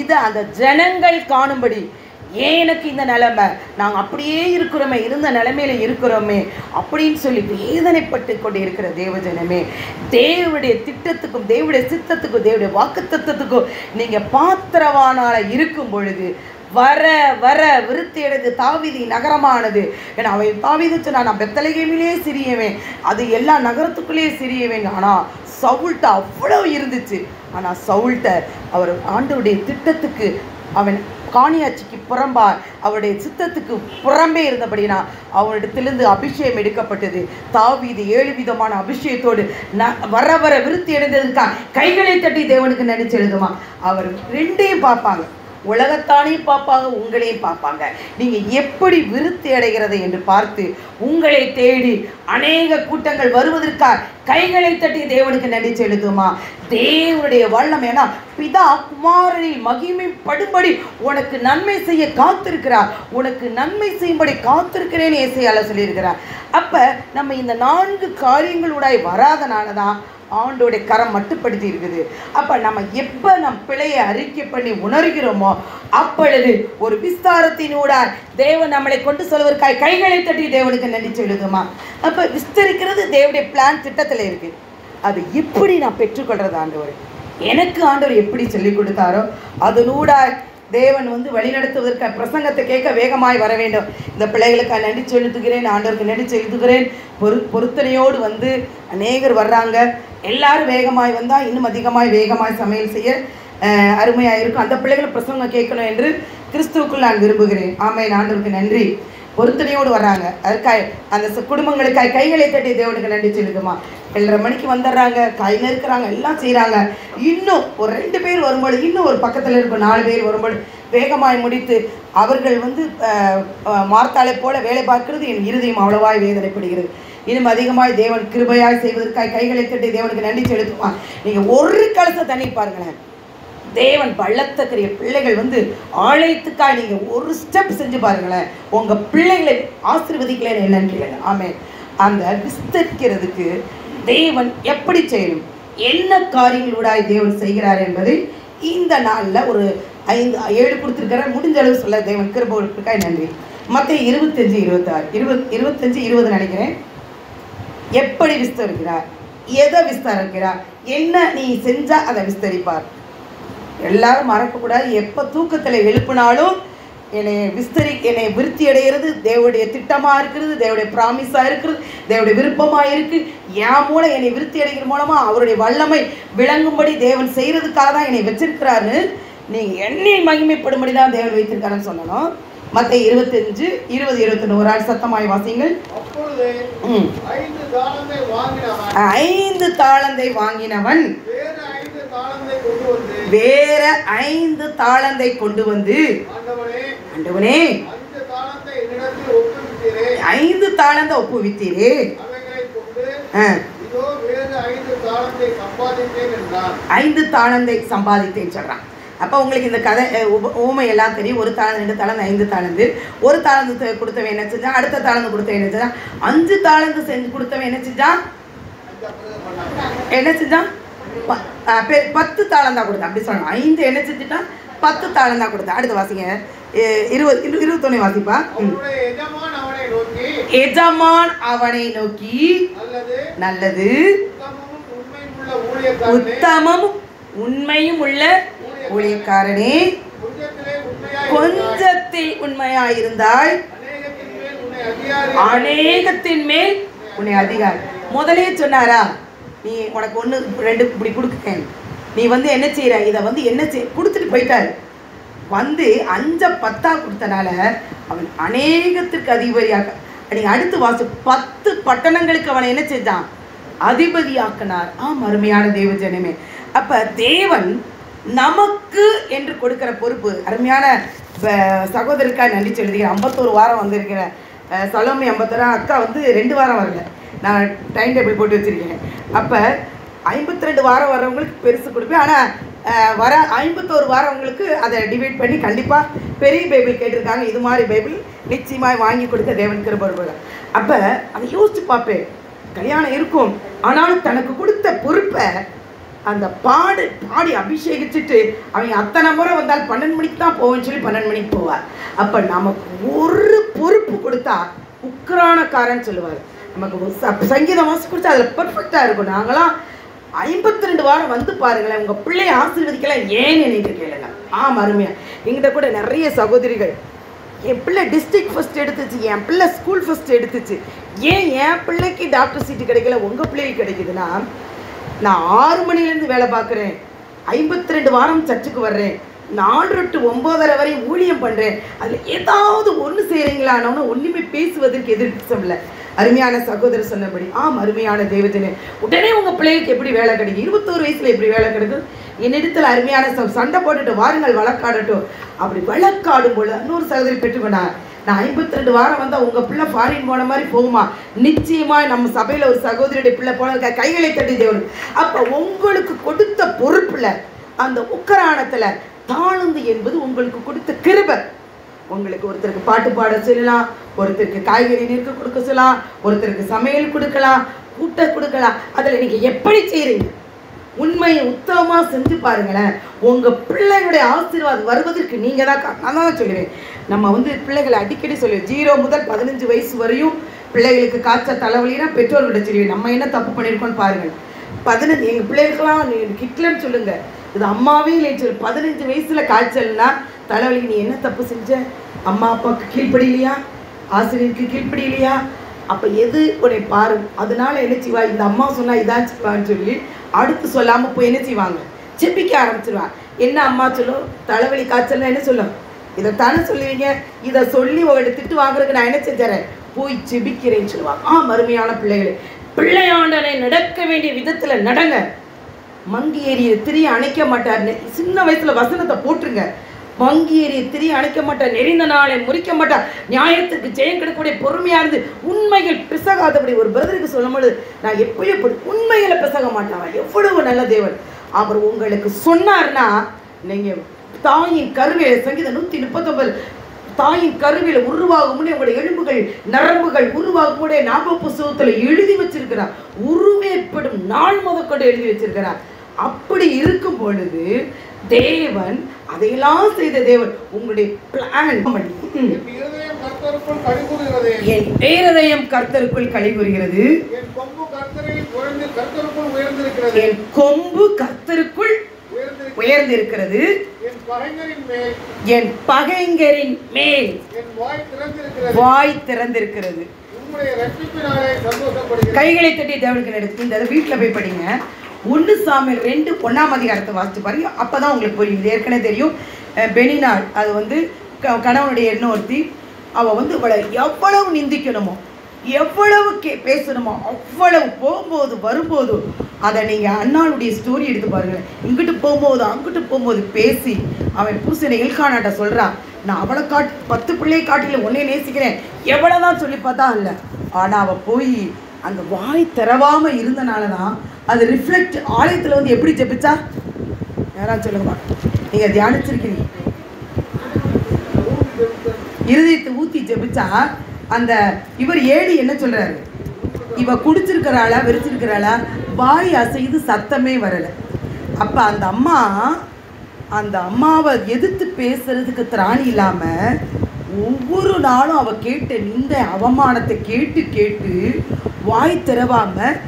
இதை அந்த ஜனங்கள் காணும்படி, ஏன் எனக்கு இந்த நிலைமை, நாங்கள் அப்படியே இருக்கிறோமே, இருந்த நிலைமையில இருக்கிறோமே அப்படின்னு சொல்லி வேதனைப்பட்டு கொண்டு இருக்கிற தேவஜனமே, தேவனுடைய திட்டத்துக்கும் தேவனுடைய சித்தத்துக்கும் தேவனுடைய வாக்குத்தத்தத்துக்கும் நீங்கள் பாத்திரவானால இருக்கும் பொழுது வர வர விருத்தி அடைந்து தாவீது நகரமானது. ஏன்னா அவன் தாவீது சொன்னா, நான் பெத்லகேமிலே சிறியவன், அது எல்லா நகரத்துக்குள்ளேயே சிறியவன். ஆனால் சவுல்ட்ட அவ்வளவு இருந்துச்சு. ஆனால் சவுல்ட்ட அவர் ஆண்டவருடைய திட்டத்துக்கு, அவன் காணியாட்சிக்கு புறம்பார், அவருடைய சித்தத்துக்கு புறம்பே இருந்தபடினா அவரிடத்திலிருந்து அபிஷேகம் எடுக்கப்பட்டது. தாவீது 7 விதமான அபிஷேகத்தோடு வர வர விருத்தி அடைந்ததுக்கா கைகளை தட்டி தேவனுக்கு நினைச்சு எழுதுமா. அவர் 2ஐயும் பார்ப்பாங்க, உலகத்தானையும் பார்ப்பாங்க, உங்களையும் பார்ப்பாங்க. நீங்கள் எப்படி விருத்தி அடைகிறது என்று பார்த்து உங்களை தேடி அநேக கூட்டங்கள் வருவதற்காக கைகளை தட்டி தேவனுக்கு நன்றி செலுத்துமா. தேவனுடைய வல்லமைனா பிதா குமாரனில் மகிமைப்படும்படி உனக்கு நன்மை செய்ய காத்திருக்கிறார், உனக்கு நன்மை செய்யும்படி காத்திருக்கிறேன்னு ஏசாயால சொல்லியிருக்கிறார். அப்போ நம்ம இந்த 4 காரியங்களோட வராதனால தான் ஆண்டோடைய கரம் மட்டுப்படுத்தி இருக்குது. அப்போ நம்ம எப்போ நம் பிழையை அறிக்கை பண்ணி உணர்கிறோமோ அப்பொழுது ஒரு விஸ்தாரத்தினூடார் தேவன் நம்மளை கொண்டு சொல்வதற்காக கைகளை தட்டி தேவனுக்கு நன்றி சொல்லுதுமா. அப்போ விஸ்தரிக்கிறது தேவனுடைய பிளான் திட்டத்தில் இருக்குது. அது எப்படி நான் பெற்றுக்கொள்றது, ஆண்டவர் எனக்கு ஆண்டவர் எப்படி சொல்லி கொடுத்தாரோ அதனூடார் தேவன் வழிநடத்துவதற்கு பிரசங்கத்தை கேட்க வேகமாய் வர வேண்டும். இந்த பிள்ளைகளுக்கு நன்றி செலுத்துகிறேன், ஆண்டவருக்கு நன்றி செலுத்துகிறேன். பொருத்தனையோடு அநேகர் வர்றாங்க. எல்லாரும் வேகமாய் வந்தால் இன்னும் அதிகமாய் வேகமாய் சமையல் செய்ய அருமையாக இருக்கும். அந்த பிள்ளைகளை பிரசங்கம் கேட்கணும் என்று கிறிஸ்துவுக்குள் நான் விரும்புகிறேன். ஆமென். ஆண்டவருக்கு நன்றி. பொருத்தனையோடு வர்றாங்க. அதுக்காக அந்த குடும்பங்களுக்காக கைகளை தட்டி தேவனுக்கு நன்றி செலுத்துமா. 7:30 மணிக்கு வந்துடுறாங்க, கையில் இருக்கிறாங்க, எல்லாம் செய்கிறாங்க. இன்னும் ஒரு 2 பேர் வரும்போது, இன்னும் ஒரு பக்கத்தில் இருக்க 4 பேர் வரும்போது வேகமாய் முடித்து அவர்கள் மார்த்தாளை போல வேலை பார்க்கிறது என் இருதயம் அவ்வளவாய் வேதனைப்படுகிறது. இன்னும் அதிகமாய் தேவன் கிருபையாய் செய்வதற்காக கைகளை தட்டி தேவனுக்கு நன்றி செலுத்துவான். நீங்கள் ஒரு கலச தண்ணி பாருங்களேன், தேவன் பள்ளத்தக்கரிய பிள்ளைகள் வந்து ஆலயத்துக்காக நீங்கள் ஒரு ஸ்டெப் செஞ்சு பாருங்களேன், உங்கள் பிள்ளைகளை ஆசீர்வதிக்கலன்னு என்னன்னு கேளுங்க. ஆமென். அந்த விஸ்தரிக்கிறதுக்கு தேவன் எப்படி செய்யணும், என்ன காரியங்களூடாய் தேவன் செய்கிறார் என்பதை இந்த நாளில் ஒரு 5-7 கொடுத்துருக்கிற முடிஞ்ச அளவு சொல்ல தேவன் கிருபைக்காய் நன்றி. மத்தேயு 25-20 நினைக்கிறேன். எப்படி விஸ்தரிக்கிறார், எதை விஸ்தரிக்கிறார், என்ன நீ செஞ்சா அதை விஸ்தரிப்பார். எல்லாரும் மறக்கக்கூடாது, எப்போ தூக்கத்தில் எழுப்பினாலும் என்னை விருத்தி அடைகிறது தேவனுடைய திட்டமாக இருக்கிறது, தேவனுடைய ப்ராமிஸாக இருக்கிறது, தேவனுடைய விருப்பமாக இருக்குது. என் மூலம் என்னை விருத்தி அடைகிற மூலமாக அவருடைய வல்லமை விளங்கும்படி தேவன் செய்கிறதுக்காக தான் என்னை வச்சிருக்கிறாரு. நீங்கள் எண்ணில் மகிமைப்படும்படி தான் தேவன் வைத்திருக்காருன்னு சொல்லணும். மத்தேயு 25-20-21 ஒரு ஆள் சத்தமாய் வாசிங்கள். 5 தாளந்தை வாங்கினவன் வேற 5 தாளந்தை கொண்டு வந்து, ஆண்டவனே 5 தாளந்தை ஒப்புவித்தீரே, 5 தாளந்தை சம்பாதித்தேன்னு சொல்றான். அப்போ உங்களுக்கு இந்த கதை ஊமை எல்லாம் தெரியும். 1 தாளந்து 2 தாளந்து 5 தாளந்து. 1 தாளந்து கொடுத்தவன் என்ன செஞ்சான், அடுத்த தாளந்து கொடுத்தவன் என்ன செஞ்சான், 5 தாளந்து செஞ்சு கொடுத்தவன் என்ன செஞ்சான், 10 தாளந்தா கொடுத்தான். அப்படி சொல்லணும். 5 என்ன செஞ்சுட்டான், 10 தாளந்தா கொடுத்தான். அடுத்து வாசிங்க 21 வாசிப்பா. எஜமான் அவனை நோக்கி, நல்லது உத்தமம் உண்மையும் உள்ள ஊழியக்காரனே, கொஞ்சத்தில் உண்மையாயிருந்தாய், அநேகத்தின் மேல் உன்னை அதிகாரி. முதலே சொன்னாரா, நீ உனக்கு 1-2 இப்படி கொடுக்குறேன், நீ வந்து என்ன செய்கிற, இதை வந்து என்ன கொடுத்துட்டு போயிட்டாரு. வந்து 5-10 கொடுத்தனால அவன் அநேகத்திற்கு அதிபதியாக. நீங்கள் அடுத்து வாசி, 10 பட்டணங்களுக்கு அவனை என்ன செஞ்சான், அதிபதியாக்கினார். அருமையான தேவ ஜனமே. அப்போ தேவன் நமக்கு என்று கொடுக்கிற பொறுப்பு. அருமையான சகோதரிக்காக நன்றி சொல்லுறீங்க. 51 வாரம் வந்திருக்கிற சலோமி 51, அக்கா வந்து 2 வாரம் வரல. நான் டைம் டேபிள் போட்டு வச்சுருக்கேன். அப்போ 52 வாரம் வர்றவங்களுக்கு பெருசு கொடுப்பேன். ஆனால் வர 51 வாரவங்களுக்கு அதை டிவைட் பண்ணி கண்டிப்பாக பெரிய பைபிள் கேட்டிருக்காங்க. இது மாதிரி பைபிள் நிச்சயமாக வாங்கி கொடுக்க தேவன் கிருபை. அப்போ அதை யோசிச்சு பார்ப்பேன். கல்யாணம் இருக்கும், ஆனாலும் தனக்கு கொடுத்த பொறுப்பை அந்த பாடி அபிஷேகிச்சுட்டு அவங்க அத்தனை முறை வந்தால் 12 மணிக்கு தான் போவேன்னு சொல்லி 12 மணிக்கு போவார். அப்போ நமக்கு ஒரு பொறுப்பு கொடுத்தா உக்ரானக்காரன்னு சொல்லுவார். நமக்கு சங்கீதம் வாசி கொடுத்தா அதில் பர்ஃபெக்டாக இருக்கும். நாங்களாம் 52 வாரம் வந்து பாருங்களேன், உங்கள் பிள்ளையை ஆசீர்வதிக்கலாம் ஏன்னு நினைக்க கேளுங்க. அருமையாக எங்கிட்ட கூட நிறைய சகோதரிகள், என் பிள்ளை டிஸ்ட்ரிக்ட் ஃபஸ்ட் எடுத்துச்சு, என் பிள்ளை ஸ்கூல் ஃபஸ்ட் எடுத்துச்சு, ஏன் என் பிள்ளைக்கு டாக்டர் சீட்டு கிடைக்கல, உங்கள் பிள்ளைக்கு கிடைக்குதுன்னா, நான் 6 மணிலேருந்து வேலை பார்க்குறேன், 52 வாரம் சர்ச்சுக்கு வர்றேன், 4 to 9:30 வரை ஊழியம் பண்ணுறேன், அதில் ஏதாவது ஒன்று செய்கிறீங்களானோன்னு ஒன்றுமே பேசுவதற்கு எதிர்ப்பு இல்லை. அருமையான சகோதரர் சொன்னபடி அருமையான தேவஜனே, உடனே உங்கள் பிள்ளைக்கு எப்படி வேலை கிடைக்கும், 21 வயசில் எப்படி வேலை கிடைக்கும், என்னிடத்தில் அருமையான சண்டை போட்டுட்டு வாருங்கள் வழக்காடட்டும். அப்படி வழக்காடும் பொழுது இன்னொரு சகோதரி பெற்றுக்கொண்டார். நான் 52 வாரம் வந்தால் உங்கள் பிள்ளை ஃபாரின் போன மாதிரி போகுமா, நிச்சயமாக நம்ம சபையில் ஒரு சகோதரியுடைய பிள்ளை போன கைகளை தட்டி தேவன். அப்போ உங்களுக்கு கொடுத்த பொறுப்பில் அந்த உக்கரானத்தில் தாழ்ந்து என்பது உங்களுக்கு கொடுத்த கிருபை. உங்களுக்கு ஒருத்தருக்கு பாட்டு பாட சொல்லலாம், ஒருத்தருக்கு காய்கறி நிற்க கொடுக்க சொல்லலாம், ஒருத்தருக்கு சமையல் கொடுக்கலாம், கூட்ட கொடுக்கலாம். அதில் நீங்கள் எப்படி செய்கிறீங்க, உண்மையை உத்தமமாக செஞ்சு பாருங்களேன். உங்கள் பிள்ளைகளுடைய ஆசீர்வாதம் வருவதற்கு நீங்கள் தான். நான் தான் சொல்லுவேன், நம்ம வந்து பிள்ளைகளை அடிக்கடி சொல்லுவேன், 0 முதல் 15 வயசு வரையும் பிள்ளைகளுக்கு காய்ச்சல் தலைவலினா பெற்றோர்கிட்ட சொல்லுவேன், நம்ம என்ன தப்பு பண்ணியிருக்கோன்னு பாருங்கள். 15 எங்கள் பிள்ளைகளுக்கெல்லாம் கிட்லன்னு சொல்லுங்கள், இது அம்மாவே இல்லைன்னு சொல்லு. 15 வயசில் காய்ச்சல்னா தலைவலிக்கு நீ என்ன தப்பு செஞ்ச, அம்மா அப்பாவுக்கு கீழ்ப்படியிலையா, ஆசிரியருக்கு கீழ்ப்படியிலையா, அப்போ எது உன்னை பாரு. அதனால என்ன செய்வா, இந்த அம்மா சொன்னால் இதான் செய்வான்னு சொல்லி அடுத்து சொல்லாமல் போய் என்ன செய்வாங்க, செப்பிக்க ஆரம்பிச்சிருவாங்க. என்ன அம்மா சொல்லும், தலைவலி காய்ச்சல்னா என்ன சொல்லும், இதைத்தானே சொல்லுவீங்க, இதை சொல்லி உங்களை திட்டு வாங்குறதுக்கு நான் என்ன செஞ்சறேன், போய் செபிக்கிறேன்னு சொல்லுவாங்க. மறுமையான பிள்ளைகளே, பிள்ளையாண்டனை நடக்க வேண்டிய விதத்தில் நடங்க. மங்கி ஏறிய திரிய அணைக்க மாட்டார்னு சின்ன வயசில் வசனத்தை போட்டுருங்க. வங்கி எறிய திரி அணைக்க மாட்டார், நெறிந்த நாளை முறிக்க மாட்டார், நியாயத்துக்கு ஜெயம் கிடைக்கக்கூடிய பொறுமையா இருந்து உண்மைகள் பிசகாதபடி. ஒரு பிரதருக்கு சொல்லும்போது நான் எப்பயும் உண்மைகளை பிசக மாட்டாங்க. எவ்வளவு நல்ல தேவன். அவர் உங்களுக்கு சொன்னார்னா நீங்க தாயின் கருவில சங்கீதம் 139 தாயின் கருவில உருவாகும் முன்னே உங்களுடைய எலும்புகள் நரம்புகள் உருவாகும் முன்னே ஞாபக புஸ்தகத்துல எழுதி வச்சிருக்கிறார். உருவேற்படும் நாள் முதற்கொண்டு எழுதி வச்சிருக்கிறார். அப்படி இருக்கும் பொழுது தேவன் அதையெல்லாம் செய்த தேவன் உங்களுடைய பிளான். என் இருதயம் கர்த்தருக்குள் களிகூறுகிறது, என் கொம்பு கர்த்தருக்குள் உயர்ந்திருக்கிறது, என் பகைஞரின் மேல் வாய் திறந்திருக்கிறது. கைகளை தட்டி தேவனுக்கு நடத்து. இந்த வீட்டில் போய் படிங்க. 1 சாமுவேல் 2:1 வாசித்து பாருங்க. அப்பதான் உங்களுக்கு புரியும். இது ஏற்கனவே தெரியும். பெனினாள் அது வந்து கணவனுடைய இன்னொருத்தி. அவள் வந்து இவளை எவ்வளவு நிந்திக்கணுமோ எவ்வளவு பேசணுமோ அவ்வளவு போகும்போது வரும்போது அதை நீங்கள் அண்ணாளுடைய ஸ்டோரி எடுத்து பாருங்கள். இங்கிட்டு போகும்போது அங்கிட்டு போகும்போது பேசி அவன் புருஷனை எல்கானாட்ட சொல்கிறான், நான் அவளை 10 பிள்ளையை காட்டில ஒன்னே நேசிக்கிறேன் எவ்வளோதான் சொல்லி பார்த்தா இல்லை. ஆனால் அவள் போய் அந்த வாய் திறவாமல் இருந்தனால தான் அது ரிஃப்ளெக்ட் ஆலயத்தில் வந்து எப்படி ஜெபிச்சா யாராவது சொல்லுங்கம்மா. நீங்கள் தியானிச்சிருக்கீங்க. இருதயத்தை ஊற்றி ஜெபிச்சா அந்த இவர் ஏடி என்ன சொல்கிறாரு, இவ குடிச்சிருக்கிறாளா வெறிச்சிருக்கிறாளா, வாய் அசைது சத்தமே வரலை. அப்போ அந்த அம்மாவை எதிர்த்து பேசுறதுக்கு திராணி இல்லாமல் ஒவ்வொரு நாளும் அவள் கேட்ட இந்த அவமானத்தை கேட்டு கேட்டு வாய் திறவாமல்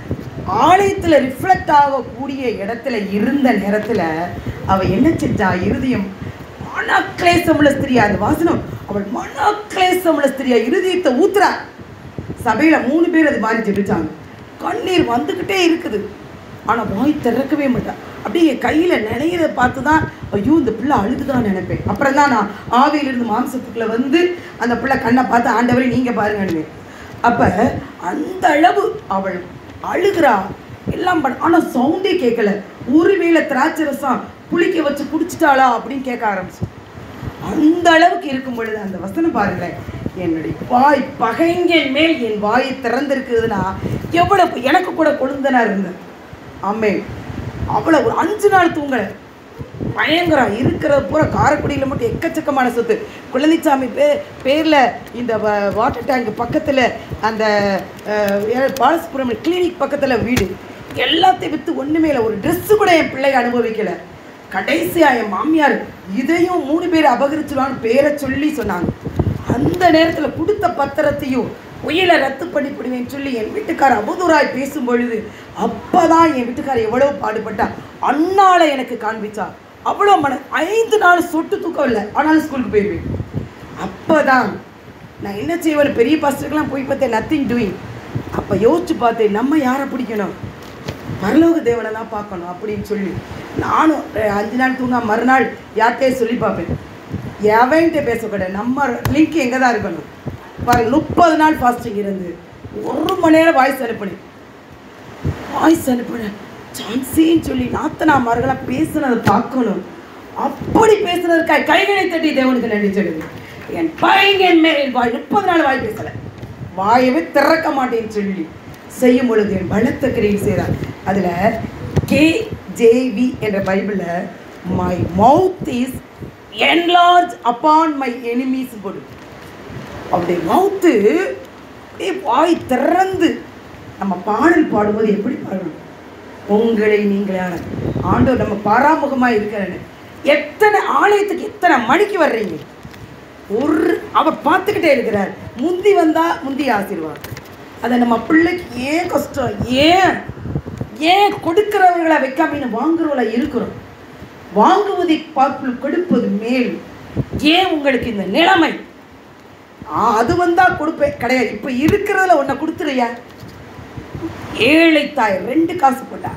ஆலயத்தில் ரிஃப்ளெக்ட் ஆகக்கூடிய இடத்துல இருந்த நேரத்தில் அவள் என்ன செஞ்சா, இருதயம் மனக்லேசமுள்ள ஸ்திரியா, அந்த வாசனம் அவள் மனக்லேசமுள்ள ஸ்திரியா இருதயத்தை ஊத்துறா. சபையில் 3 பேர் அது மாதிரி ஜெபிச்சாங்க. கண்ணீர் வந்துக்கிட்டே இருக்குது, ஆனால் வாய் திறக்கவே மாட்டான். அப்படியே கையில் நினைக்கிறத பார்த்து தான் ஐயோ இந்த பிள்ளை அழுதுதான் நினைப்பேன். அப்புறம் தான் நான் ஆவியிலிருந்து மாம்சத்துக்குள்ளே வந்து அந்த பிள்ளை கண்ணை பார்த்து ஆண்டவரை நீங்கள் பாருங்கன்னு. அப்போ அந்த அளவு அவள் அழுகிறா எல்லாம் பண்ண, ஆனால் சவுண்டே கேட்கல. ஒருவேளை திராட்சை ரசம் புளிக்க வச்சு குடிச்சிட்டாளா அப்படின்னு கேட்க ஆரம்பிச்சு. அந்த அளவுக்கு இருக்கும் பொழுது அந்த வசனம் பாருங்களேன், என்னுடைய வாய் பகைஞன் மேல் என் வாயை திறந்திருக்குதுன்னா எவ்வளவு எனக்கு கூட கொழுந்தனா இருந்தேன். ஆமே, அவ்வளோ ஒரு 5 நாள் தூங்கலை. பயங்கரம் இருக்கிற பூரா காரைக்குடியில் மட்டும் எக்கச்சக்கமான சொத்து. குழந்தைசாமி பேரில் இந்த வாட்டர் டேங்க் பக்கத்தில் அந்த பாலசுப்ரமணியம் கிளினிக் பக்கத்தில் வீடு எல்லாத்தையும் விற்று ஒன்றுமே இல்லை. ஒரு ட்ரெஸ்ஸு கூட என் பிள்ளைங்க அனுபவிக்கலை. கடைசியாக என் மாமியார் இதையும் 3 பேர் அபகரிச்சுடுவான்னு பேரை சொல்லி சொன்னாங்க. அந்த நேரத்தில் கொடுத்த பத்திரத்தையும் உயிரை ரத்து பண்ணிவிடுவேன்னு சொல்லி என் வீட்டுக்காரர் அவதூறாய் பேசும் பொழுது அப்போ தான் என் வீட்டுக்காரர் எவ்வளோ பாடுபட்டா. அண்ணாளை எனக்கு காண்பிச்சா. அவ்வளோ 5 நாள் சொட்டு தூக்கம் இல்லை, ஆனாலும் ஸ்கூலுக்கு போயிடுவேன். அப்போ தான் நான் என்ன செய்வேன், பெரிய பாஸ்டருக்கெல்லாம் போய் பார்த்தேன், நத்திங் டூயிங். அப்போ யோசிச்சு பார்த்தேன், நம்ம யாரை பிடிக்கணும், பரலோக தேவனை தான் பார்க்கணும் அப்படின்னு சொல்லி நானும் 5 நாள் தூங்க மறுநாள் யார்கிட்டே சொல்லி பார்ப்பேன். எவன்கிட்ட பேசக்கூடாது, நம்ம லிங்க் எங்கே தான் இருக்கணும் பாருங்க. 30 நாள் ஃபாஸ்டிங் இருந்து 1 மணி நேரம் வாய்ஸ் அனுப்பினேன் சான்ஸேன்னு சொல்லி நாத்தனாமார்களாக பேசுனதை பார்க்கணும். அப்படி பேசுனதுக்காக கைகளை தட்டி தேவனுக்கு நன்றி சொல்லுது. என் பையன் மேல் வாய் 30 நாள் வாய் பேசலை, வாயவே திறக்க மாட்டேன்னு சொல்லி செய்யும் பொழுது என் பலத்த கிரியை செய்தார். அதில் KJV என்ற பைபிளில் my mouth is enlarge upon my enemies போடு. அவருடைய மவுத்து அப்படியே வாய் திறந்து நம்ம பாடல் பாடும்போது எப்படி பாடணும், உங்களை நீங்களான ஆண்டவர் நம்ம பாராமுகமாக இருக்கிறேன்னு. எத்தனை ஆலயத்துக்கு எத்தனை மணிக்கு வர்றீங்க, அவர் பார்த்துக்கிட்டே இருக்கிறார். முந்தி வந்தால் முந்தி ஆசீர்வாதம். அதை நம்ம பிள்ளைக்கு ஏன் கஷ்டம், ஏன் கொடுக்கிறவர்களை வைக்காம வாங்குறவங்களா இருக்கிறோம். வாங்குவதை பார்த்து கொடுப்பது மேல். ஏன் உங்களுக்கு இந்த நிலைமை, அது வந்தால் கொடுப்பேன் கிடையாது. இப்போ இருக்கிறதுல ஒன்றை கொடுத்துறியா, ஏழை தாய் 2 காசு போட்டா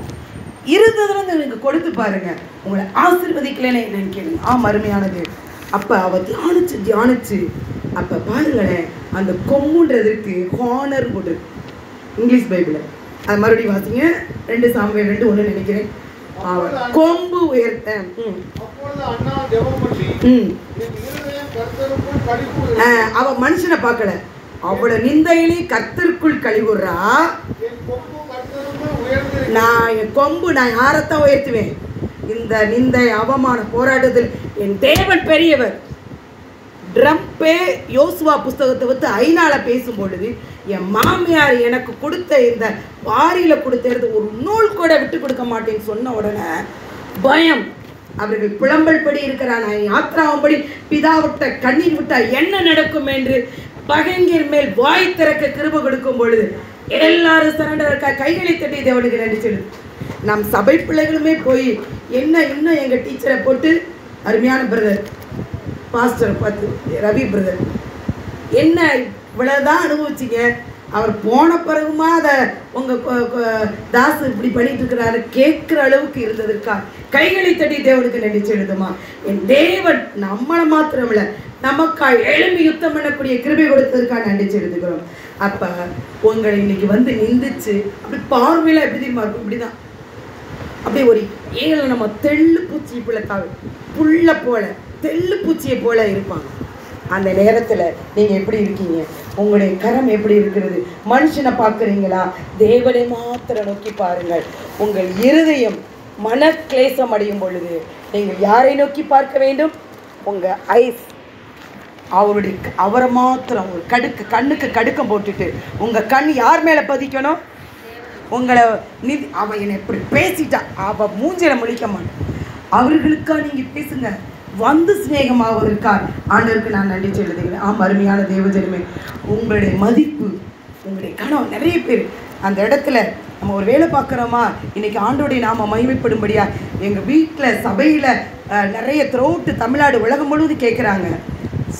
இருந்ததுலேருந்து எனக்கு கொடுத்து பாருங்க, உங்களை ஆசீர்வதிக்கலன்னு என்னன்னு கேளுங்க. அருமையானது. அப்போ அவள் தியானிச்சு அப்போ பாருங்களேன், அந்த கொம்முன்றதுக்கு ஹானர் போட்டு இங்கிலீஷ் பைபிளில் அது மறுபடியும் வாசிங்க. 2 சாமுவேல் 2:1 நினைக்கிறேன். கொம்பு உயர்த்த அவ மனுஷனை பார்க்கல, அவள நிந்தையிலே கர்த்தருக்குள் கழிவுறா. நான் என் கொம்பு நான் யாரைத்தான் உயர்த்துவேன்? இந்த நிந்தை அவமான போராட்டத்தில் என் தேவன் பெரியவர். ட்ரம்பே யோசுவா புஸ்தகத்தை வந்து ஐநாள பேசும் பொழுது என் மாமியார் எனக்கு கொடுத்த இந்த வாரியில் கொடுத்த ஒரு நூல் கூட விட்டு கொடுக்க மாட்டேன்னு சொன்ன உடனே பயம். அவர்கள் புலம்பல் படி இருக்கிறான், யாத்திராவும்படி பிதாவிட்ட கண்ணீர் விட்டா என்ன நடக்கும் என்று பகைஞர் மேல் வாய் திறக்க கிருபை கொடுக்கும் பொழுது எல்லாரும் சரண்டர் இருக்கா. கைகளை தட்டி தேவனுக்கு நன்றி சொல்லு. நம் சபை பிள்ளைகளுமே போய் என்ன இன்னும் எங்கள் டீச்சரை போட்டு அருமையான பிரதர் பாஸ்டர் பார்த்து ரவி பிரதர் என்ன இவ்வளோதான் அனுபவிச்சிங்க, அவர் போன பிறகுமா அதை உங்கள் தாஸ் இப்படி பண்ணிட்டு இருக்கிறாரு கேட்குற அளவுக்கு இருந்ததற்கா கைகளை தட்டி தேவனுக்கு நன்றி செலுத்துமா. என் தேவன் நம்மளை மாத்திரமில்ல நமக்காய் எழும்பி யுத்தம் பண்ணக்கூடிய கிருபை கொடுத்ததற்காக நன்றி செலுத்துக்கிறோம். அப்போ உங்களை இன்னைக்கு வந்து நிந்திச்சு அப்படி பார்வையில் எப்படி தெரியுமா இருக்கும்? இப்படிதான் அப்படி ஒரு ஏழை நம்ம தெள்ளு பூச்சி பிள்ளைக்காக புள்ள போல தெள்ளு பூச்சியை போல இருப்பாங்க. அந்த நேரத்தில் நீங்கள் எப்படி இருக்கீங்க? உங்களுடைய கரம் எப்படி இருக்கிறது? மனுஷனை பார்க்குறீங்களா? தேவனை மாத்திரம் நோக்கி பாருங்கள். உங்கள் இருதயம் மனக்லேசம் அடையும் பொழுது நீங்கள் யாரை நோக்கி பார்க்க வேண்டும்? உங்கள் ஐஸ் அவரை மாத்திரம் ஒரு கண்ணுக்கு கடுக்கம் போட்டுட்டு உங்கள் கண் யார் மேலே பதிக்கணும்? உங்களை அவள் என்னை எப்படி பேசிட்டா அவள் மூஞ்சில முழிக்க மாட்டேன். அவர்களுக்கா நீங்கள் பேசுங்க. வந்து சிநேகமாவதற்காக ஆண்டவருக்கு நான் நன்றி சொல்லுகிறேன். அருமையான தேவஜனமே, உங்களுடைய மதிப்பு உங்களுடைய கனவு நிறைய பேர் அந்த இடத்துல நம்ம ஒரு வேலை பார்க்குறோமா, இன்றைக்கி ஆண்டோடைய நாம மகிமைப்படும்படியா எங்கள் வீட்டில் சபையில் நிறைய த்ரோட்டு தமிழ்நாடு உலகம் முழுவதும் கேட்குறாங்க.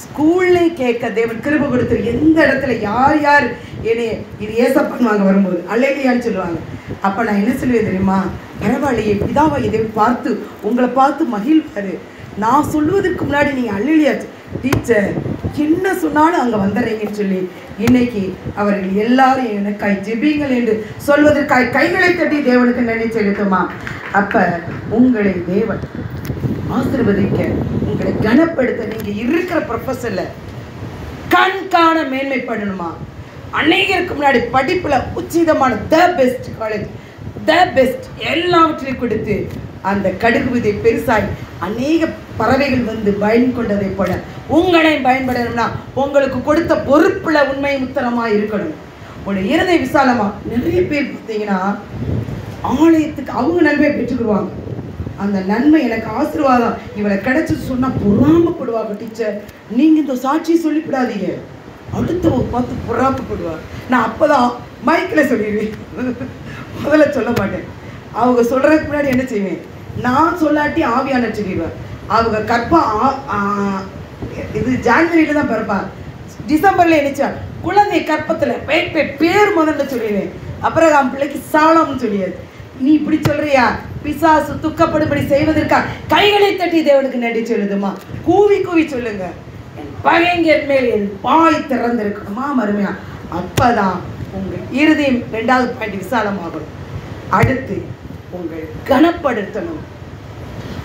ஸ்கூல்லையும் கேட்க தேவன் கிருபை கொடுத்து எந்த இடத்துல யார் யார் என்னை இது ஏசப்பான்னு வரும்போது அல்லையான்னு சொல்லுவாங்க. அப்போ நான் என்ன சொல்லுவேன் தெரியுமா? பரவாயில்லையே, பிதாவை இதை பார்த்து உங்களை பார்த்து மகிழ்வாரு. நான் சொல்லுவதற்கு முன்னாடி நீங்கள் அல்லையாச்சு டீச்சர் என்ன சொன்னாலும் அங்கே வந்துடுறீங்கன்னு சொல்லி இன்னைக்கு அவர்கள் எல்லாரும் எனக்காய் ஜெபிங்கள் என்று சொல்வதற்காய் கைகளை தட்டி தேவனுக்கு நன்றி செலுத்துமா. அப்போ உங்களை தேவன் ஆசீர்வதிக்க உங்களை கனப்படுத்த நீங்கள் இருக்கிற ப்ரொஃபஸரில் கண் காண மேன்மை பண்ணணுமா? அநேகருக்கு முன்னாடி படிப்பில் உச்சிதமான the best college the best எல்லாவற்றையும் கொடுத்து அந்த கடுகு விதை பெருசாய் அநேக பறவைகள் வந்து பயன் கொண்டதை போல உங்களை பயன்படணும்னா உங்களுக்கு கொடுத்த பொறுப்புல உண்மை உத்தரமாக இருக்கணும். உங்களுடைய இருதை விசாலமாக நிறைய பேர் பார்த்தீங்கன்னா ஆலயத்துக்கு அவங்க நன்மையை பெற்றுக்கிடுவாங்க. அந்த நன்மை எனக்கு ஆசீர்வாதம் இவளை கிடைச்சி சொன்னால் பொறாமப்படுவாங்க. டீச்சர் நீங்கள் இந்த சாட்சியை சொல்லிவிடாதீங்க, அடுத்தவங்க பார்த்து பொறாமப்படுவாங்க. நான் அப்போ தான் மைக்கில் சொல்லிடுவேன், முதல்ல சொல்ல மாட்டேன். அவங்க சொல்கிறதுக்கு முன்னாடி என்ன செய்வேன்? நான் சொல்லாட்டி ஆவியான சொல்லிடுவேன். அவங்க இது ஜான்வரியில் தான் பிறப்பா, டிசம்பரில் என்னச்சா குழந்தை கற்பத்தில் பேர் முதல்ல சொல்லிடுவேன். அப்புறம் அவன் பிள்ளைக்கு சாலம்னு சொல்லியாது. நீ இப்படி சொல்றியா? பிசாசு துக்கப்படும்படி செய்வதற்கா கைகளை தட்டி தேவனுக்கு நன்றி சொல்லுதுமா. கூவி கூவி சொல்லுங்க, என் பகைஞர் மேல் என் வாய் திறந்திருக்கணுமா மருமையா. அப்பதான் உங்கள் இருதயம் ரெண்டாவது பாயிண்ட் விசாலமாகும். அடுத்து உங்கள் கனப்படுத்தணும்.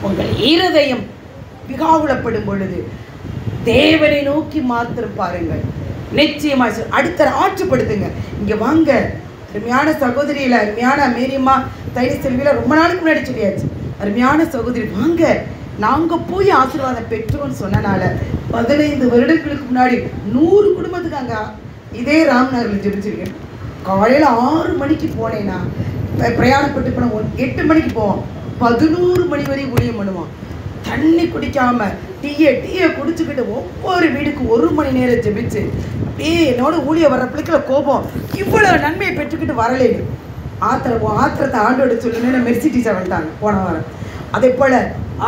உங்கள் இருதயம் விகாவுலப்படும் பொழுது தேவனை நோக்கி மாத்திரம் பாருங்கள். நிச்சயமா அடுத்த ஆற்றுப்படுத்துங்க. இங்க வாங்க அருமையான சகோதரியில அருமையான மேரியம்மா தைரிய செல்வியில ரொம்ப நாளுக்கு முன்னாடி சொல்லியாச்சு. அருமையான சகோதரி வாங்க, நாங்க போய் ஆசீர்வாதம் பெற்றோம்னு சொன்னனால 15 வருடங்களுக்கு முன்னாடி 100 குடும்பத்துக்கு அங்க இதே ராம்நகரில் ஜெபிச்சிருக்கேன். காலையில் 6 மணிக்கு போனேன்னா பிரயாணப்பட்டு போனோம், 8 மணிக்கு போவோம், 11 மணி வரை ஊழியம் பண்ணுவோம். தண்ணி குடிக்காம டீயை குடிச்சுக்கிட்டு ஒவ்வொரு வீடுக்கு 1 மணி நேரம் ஜெபிச்சு என்னோட ஊழிய வர்ற பிள்ளைக்குள்ள கோபம், இவ்வளோ நன்மையை பெற்றுக்கிட்டு வரலேன்னு ஆத்திரத்தை ஆண்டோட சொல்லணும்னு மெர்சி டீச்சர் வந்துட்டாங்க போன வாரம். அதே போல்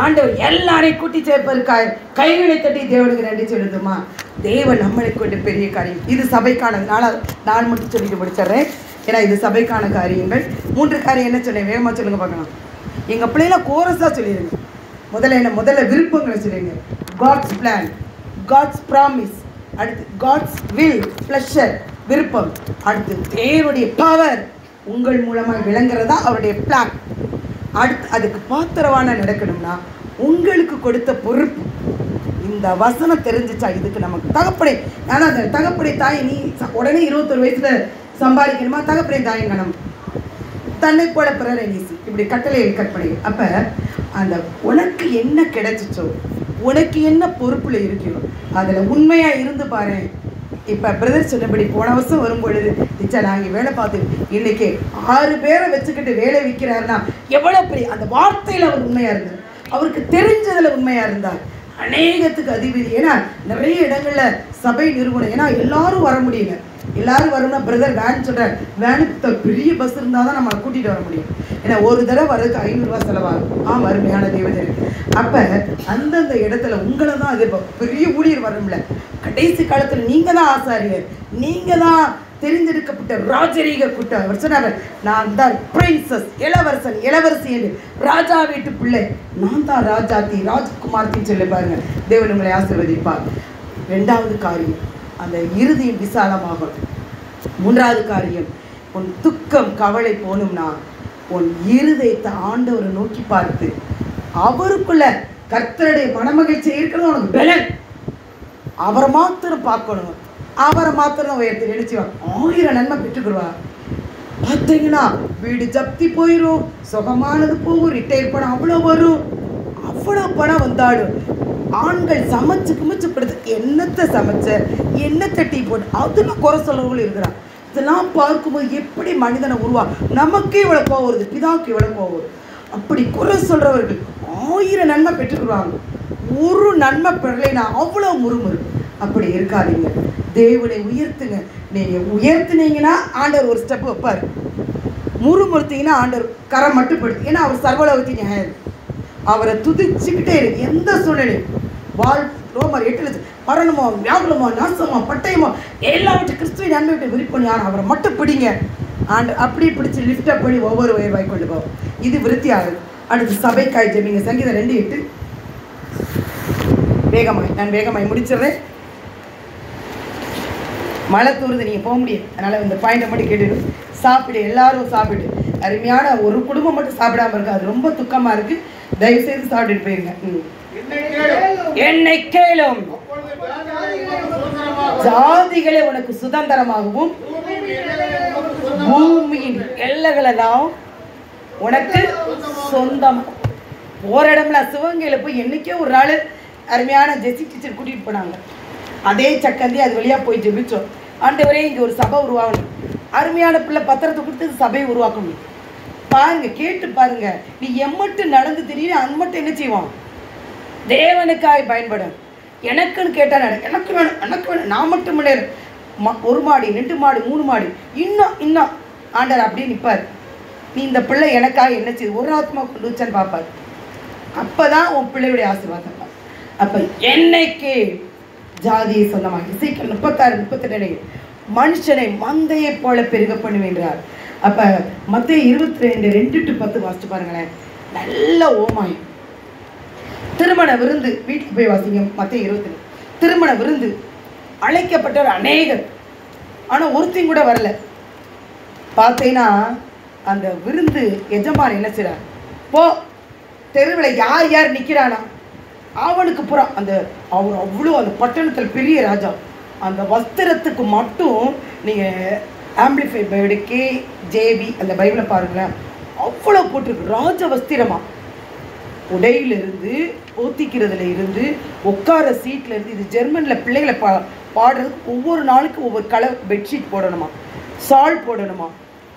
ஆண்டவர் எல்லாரையும் கூட்டி சேர்ப்பதற்காக கைகளை தட்டி தேவனுக்கு நன்றி சொல்லுதுமா. தேவன் நம்மளை கொண்டு பெரிய காரியம். இது சபைக்கானதுனால நான் மட்டும் சொல்லிட்டு முடிச்சிடுறேன், ஏன்னா இது சபைக்கான காரியங்கள். 3 காரியம் என்ன சொன்னேன், வேகமாக சொல்லுங்க பார்க்கலாம். எங்கள் பிள்ளைங்கள கோரஸாக சொல்லிடுங்க. முதல்ல விருப்பங்களை சொல்லிடுங்க. காட்ஸ் பிளான், காட்ஸ் ப்ராமிஸ், அடுத்து காட்ஸ் வில் ப்ளஷர் விருப்பம், அடுத்து தேவனுடைய பவர் உங்கள் மூலமாக விளங்குறதா அவருடைய பிளான். அடுத்து அதுக்கு பாத்திரவான நடக்கணும்னா உங்களுக்கு கொடுத்த பொறுப்பு. இந்த வசனம் தெரிஞ்சிச்சா இதுக்கு நமக்கு தகப்படை, ஆனால் அந்த தகப்படை தாய் நீ உடனே 21 வயசுல சம்பாதிக்கணுமா? தகப்படை தாயங்கணும், தன்னை போல பிறரை நேசி, இப்படி கட்டளையை கற்பனை. அப்போ அந்த உனக்கு என்ன கிடைச்சிச்சோ, உனக்கு என்ன பொறுப்பில் இருக்கோ அதில் உண்மையாக இருந்து பாரு. இப்போ பிரதர் சொன்னபடி போன வருஷம் வரும்பொழுது நிச்சா நாங்கள் வேலை பார்த்து இன்னைக்கு 6 பேரை வச்சுக்கிட்டு வேலை விற்கிறாருன்னா எவ்வளோ பெரிய அந்த வார்த்தையில் அவர் உண்மையாக இருந்தார், அவருக்கு தெரிஞ்சதில் உண்மையாக இருந்தார். அநேகத்துக்கு அதிபதி. ஏன்னா நிறைய இடங்களில் சபை நிறுவனம், ஏன்னா எல்லாரும் வர முடியுங்க, எல்லாரும் வரணும்னா பிரதர் வேன் சொல்கிறார், வேனுக்கு பெரிய பஸ் இருந்தால் தான் நம்ம கூட்டிகிட்டு வர முடியும். ஏன்னா ஒரு தடவை வர்றதுக்கு 500 ரூபா செலவாகும். வறுமையான தேவதர். அப்போ அந்தந்த இடத்துல உங்களை தான் அது பெரிய ஊழியர் வரணும்ல. கடைசி காலத்தில் நீங்கள் தான் ஆசாரியர், நீங்கள் தான் தெரிஞ்செடுக்கப்பட்ட ராஜரீக கூட்டம். அவர் சொன்னார், நான் தான் பிரின்சஸ், இளவரசன் இளவரசி என்று, ராஜா வீட்டு பிள்ளை, நான் தான் ராஜாத்தி ராஜகுமார்த்தின்னு சொல்லி பாருங்க. தேவன் உங்களை ஆசீர்வதிப்பார். 2வது காரியம் அந்த இறுதியும் விசாலமாகும். 3வது காரியம், உன் துக்கம் கவலை போகணும்னா உன் இருதயத்தை ஆண்டவரை நோக்கி பார்த்து அவருக்குள்ள கர்த்தருடைய மனமகிழ்ச்சி இருக்கிறது உனக்கு பலன். அவரை மாத்திரம் பார்க்கணும், அவரை மாத்திரம் உயர்த்தி நினைச்சுவாங்க. 1000 நன்மை பெற்றுக்குருவா. பார்த்தீங்கன்னா வீடு ஜப்தி போயிடும், சுகமானது போகும், ரிட்டையர் பணம் அவ்வளோ வரும். அவ்வளோ பணம் வந்தாலும் ஆண்கள் சமைச்சு குமிச்சப்படுது, என்னத்தை சமைச்ச என்னத்தை டீ போட்டு அதெல்லாம் குறை சொல்றவங்களும் இருக்கிறான். இதெல்லாம் பார்க்கும்போது எப்படி மனிதனை நமக்கே இவ்வளோ கோவம் வருது, பிதாவுக்கு இவ்வளோ கோவம் வருது. அப்படி குறை சொல்றவர்கள் 1000 நன்மை பெற்றுக்குருவாங்க, ஒரு நன்மை பெறலைன்னா அவ்வளோ முறுமுறு. அப்படி இருக்காதீங்க, தேவனை உயர்த்துங்க. நீங்கள் உயர்த்துனீங்கன்னா ஆண்டவர் ஒரு ஸ்டெப் வைப்பார், முறுமுறுத்தீங்கன்னா ஆண்டவர் கரை மட்டுப்படுத்து. ஏன்னா அவர் சர்வலோகத்தின் நியாயம், அவரை துதிச்சுக்கிட்டே இருக்கு எந்த சூழ்நிலை. ரோமர் 8 மரணமோ வியாகுலமோ நாசமோ பட்டயமோ எல்லாவற்றும் கிறிஸ்துவின் நன்மை விட்டு விருப்பம் அவரை மட்டும் பிடிங்க. அப்படி பிடிச்சி லிஃப்டப் பண்ணி ஒவ்வொரு உயர்வாய் கொண்டு போவோம். இது விருத்தி ஆகுது. அடுத்து சபைக்காய் ஜெபிங்க. சங்கீதம் 2:8. நான் வேகமாய் முடிச்சிடுறேன். மழை தூருது, நீங்கள் போக முடியும், அதனால் இந்த பாயிண்டை மட்டும் கேட்டுட்டு சாப்பிடு, எல்லாரும் சாப்பிடு. அருமையான ஒரு குடும்பம் மட்டும் சாப்பிடாம இருக்கு, அது ரொம்ப துக்கமாக இருக்குது. தயவுசெய்து சாப்பிட்டுட்டு போயிருங்க. என்னை கேளும், ஜாதிகளே உனக்கு சுதந்திரமாகவும் பூமியின் எல்லைகளெல்லாம் உனக்கு சொந்தம். போற இடம்ல சிவகங்கையில் போய் என்னைக்கே ஒரு நாள் அருமையான ஜெசி டீச்சர் கூட்டிகிட்டு போனாங்க. அதே சக்கந்தி அது வழியாக போய் ஜெபிச்சோம். ஆண்டவரே இங்கே ஒரு சபை உருவாகணும், அருமையான பிள்ளை பத்திரத்தை கொடுத்து சபையை உருவாக்கணும். பாருங்க, கேட்டு பாருங்க, நீ எம்மட்டு நடந்து தெரியும் அம்மட்டு என்ன செய்வான், தேவனுக்காய் பயன்படும். எனக்குன்னு கேட்டால் எனக்கு வேணும், எனக்கு வேணும், நான் மட்டும் முன்னேறு. 1 மாடி 2 மாடி 3 மாடி இன்னும் ஆண்டர் அப்படியே நிற்பார். நீ இந்த பிள்ளை எனக்காக என்ன செய்யுது, ஒரு ஆத்மா கொண்டு வச்சான்னு பார்ப்பார். அப்போ தான் உன் பிள்ளையுடைய ஆசீர்வாதம். அப்போ என்னைக்கு ஜாதியை சொந்தமாக இசைக்கல் 36-38 மனுஷனை மந்தையை போல பெருக பண்ணுவேன்றார். அப்போ மத்தேயு 22:2-10 வாசிச்சு பாருங்களேன். நல்ல ஓமாயம். திருமண விருந்து வீட்டுக்கு போய் வாசிங்க. மத்தேயு 20 திருமண விருந்து அழைக்கப்பட்டவர் அநேகர், ஆனால் ஒருத்தையும் கூட வரல. பார்த்தீங்கன்னா அந்த விருந்து எஜமான் என்ன செய்றார், போ தெருவில் யார் யார் நிற்கிறானா அவனுக்கு புறம் அந்த அவர் அவ்வளோ அந்த பட்டணத்தில் பெரிய ராஜா. அந்த வஸ்திரத்துக்கு மட்டும் நீங்கள் ஆம்பிளிஃபை பைபிள் KJV அந்த பைபிளை பாருங்களேன், அவ்வளோ போட்டிருக்கு. ராஜ வஸ்திரமா, உடையிலிருந்து போத்திக்கிறதுல இருந்து உட்கார சீட்டில் இருந்து. இது ஜெர்மனில் பிள்ளைகளை பாடுறதுக்கு ஒவ்வொரு நாளுக்கு ஒவ்வொரு கலர் பெட்ஷீட் போடணுமா, சால் போடணுமா,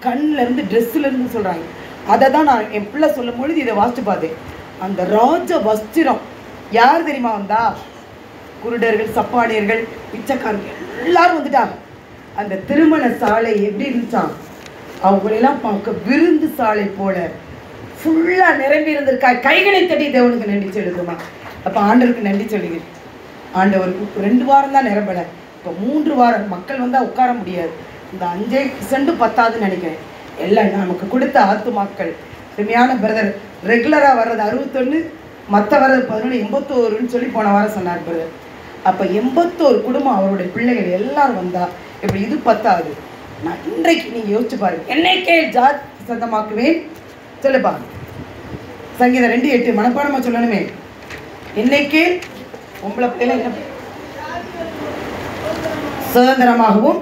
கண்ணிலேருந்து ட்ரெஸ்ஸுலேருந்து சொல்கிறாங்க. அதை தான் நான் என் பிள்ளை சொல்லும் பொழுது இதை வாசித்து பார்த்தேன். அந்த ராஜ வஸ்திரம் யார் தெரியுமா வந்தா, குருடர்கள், சப்பானியர்கள், பிச்சைக்காரர்கள் எல்லாரும் வந்துட்டாங்க. அந்த திருமண சாலை எப்படி இருந்துச்சான், அவங்களெல்லாம் பார்க்க விருந்து சாலை போல ஃபுல்லாக நிரம்பி இருந்திருக்கா. கைகளை தட்டி தேவனுக்கு நன்றி சொல்லுதுமா. அப்போ ஆண்டவருக்கு நன்றி சொல்லுங்க. ஆண்டவருக்கு 2 வாரம் தான் நிரம்பலை, இப்போ 3 வாரம். மக்கள் வந்தால் உட்கார முடியாது. இந்த 5% பத்தாதுன்னு நினைக்கிறேன். எல்லாம் நமக்கு கொடுத்த ஆத்துமாக்கள். உண்மையான பிரதர் ரெகுலராக வர்றது 61, மற்ற வர்றது 11, 81ன்னு சொல்லி போன வாரம் சொன்னார் பிரதர். அப்போ 81 குடும்பம் அவருடைய பிள்ளைகள் எல்லாரும் வந்தா இப்படி இது பத்தாது. நான் இன்றைக்கு நீங்கள் யோசிச்சு பாருங்க. என்னைக்கே ஜாதி சொந்தமாக்குவேன் சொல்லுப்பா. சங்கீதம் 2:8 மனப்பாடமாக சொல்லணுமே. இன்னைக்கு பொம்பளை பிள்ளைல என்ன சுதந்திரமாகவும்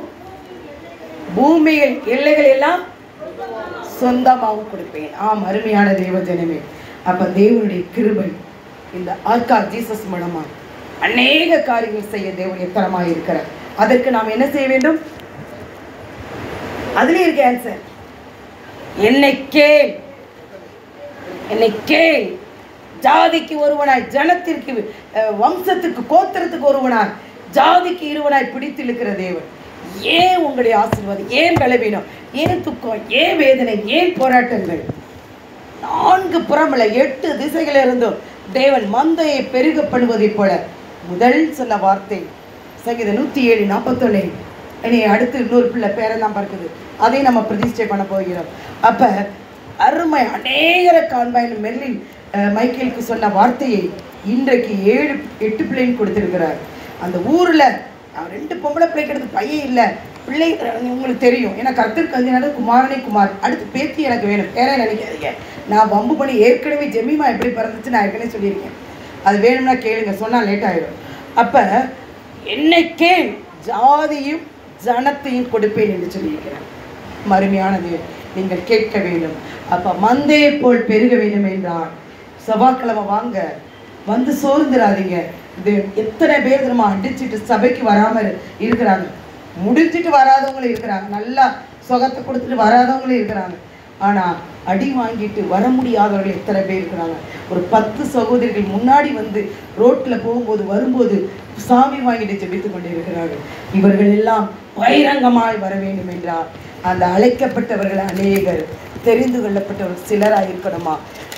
பூமியில் எல்லைகள் எல்லாம் சொந்தமாகவும் கொடுப்பேன். ஆம் அருமையான தேவ ஜனமே, அப்ப தேவனுடைய கிருபை இந்த ஆர்கா ஜீசஸ் மூலமா அநேக காரியங்கள் செய்ய தேவன் எத்தனமாக இருக்கிறார். அதற்கு நாம் என்ன செய்ய வேண்டும்? அதுல இருக்க ஆன்சர். என்னை கேள், என்னை கேள். ஜாதிக்கு ஒருவனாய், ஜனத்திற்கு வம்சத்துக்கு கோத்திரத்துக்கு ஒருவனாய், ஜாதிக்கு இருவனாய் பிடித்து இழுக்கிற தேவன். ஏன் உங்களுடைய ஆசீர்வாதம், ஏன் பலவீனம், ஏன் துக்கம், ஏன் வேதனை, ஏன் போராட்டங்கள்? 4 புறமில் 8 திசைகள் இருந்தும் தேவன் மந்தையை பெருக பண்ணுவதை போல முதல் சொன்ன வார்த்தை சங்கீதம் 107:41. இனி அடுத்து இன்னொரு பிள்ளை பேரெல்லாம் பார்க்குது, அதை நம்ம பிரதிஷ்டை பண்ண போகிறோம். அப்ப அருமை அநேகரை காண்பாயின் மெர்லின் மைக்கேலுக்கு சொன்ன வார்த்தையை இன்றைக்கு 7-8 பிள்ளைன்னு கொடுத்திருக்கிறார். அந்த ஊர்ல 2 பொம்பளை பிள்ளை கிடையாது, பையன் இல்லை, பிள்ளை உங்களுக்கு தெரியும். ஏன்னா கர்த்தருக்கு வந்து குமாரனே குமார், அடுத்து பேத்தி எனக்கு வேணும், பேர நினைக்காதீங்க. நான் வம்பு பண்ணி ஏற்கனவே ஜெமிமா எப்படி பிறந்துச்சு நான் ஏற்கனவே சொல்லியிருக்கேன். அது வேணும்னா கேளுங்க, சொன்னால் லேட் ஆகிடும். அப்போ என்னை கேள், ஜாதியும் ஜனத்தையும் கொடுப்பேன் என்று சொல்லியிருக்கிறேன். மறுமையானது நீங்கள் கேட்க வேண்டும். அப்போ மந்தையை போல் பெருக வேண்டும் என்றால் செவ்வாய்க்கிழமை வாங்க, வந்து சோர்ந்துடாதீங்க. இது எத்தனை பேர் தெரியுமா அடிச்சுட்டு சபைக்கு வராமல் இருக்கிறாங்க, முடிஞ்சிட்டு வராதவங்களும் இருக்கிறாங்க, நல்லா சுகத்தை கொடுத்துட்டு வராதவங்களும் இருக்கிறாங்க. ஆனால் அடி வாங்கிட்டு வர முடியாதவர்கள் எத்தனை பேர் இருக்கிறாங்க. ஒரு 10 சகோதரிகள் முன்னாடி வந்து ரோட்டில் போகும்போது வரும்போது சாமி வாங்கிட்டு ஜெபித்து கொண்டு இருக்கிறார்கள். இவர்கள் எல்லாம் பகிரங்கமாய் வர வேண்டும் என்றால் அந்த அழைக்கப்பட்டவர்கள் அநேகர், தெரிந்து கொள்ளப்பட்டவர்கள் சிலராக இருக்கணுமா,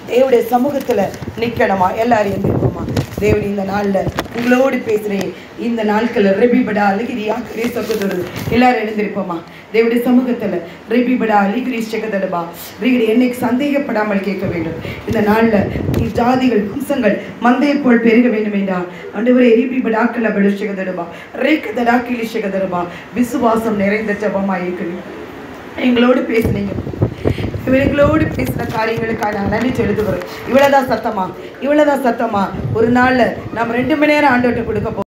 தேவனுடைய சமூகத்தில் நிற்கணுமா, எல்லாரும் எழுந்திருப்போமா? தேவன் இந்த நாளில் உங்களோடு பேசுகிறேன். இந்த நாட்களில் ரெபிபடா அலிகிரியா கிரீசக்கத்தோடு எல்லாரும் எழுந்திருப்போமா? தேவனுடைய சமூகத்தில் ரெபிபடா அலிகிரீஸ் செகதடபா ரீகடி என்னைக்கு சந்தேகப்படாமல் கேட்க வேண்டும். இந்த நாளில் ஜாதிகள் வம்சங்கள் மந்தையை போல் பெருக வேண்டும் என்றால் ஆண்டவரே ரெபிபடாக்கள் படு செகதடபா ரேக்கதடாக்கிலி செகதடபா விசுவாசம் நிறைந்த ஜபமாக இருக்கணும். எங்களோடு பேசுனீங்க, இவங்களோடு பேசுகிற காரியங்களுக்காக நாங்கள் நன்றி செலுத்துகிறோம். இவ்வளோதான் சத்தமா, இவ்வளோதான் சத்தமா. ஒரு நாளில் நம்ம 2 மணி நேரம் ஆண்டவர்கிட்ட கொடுக்க போகிறோம்.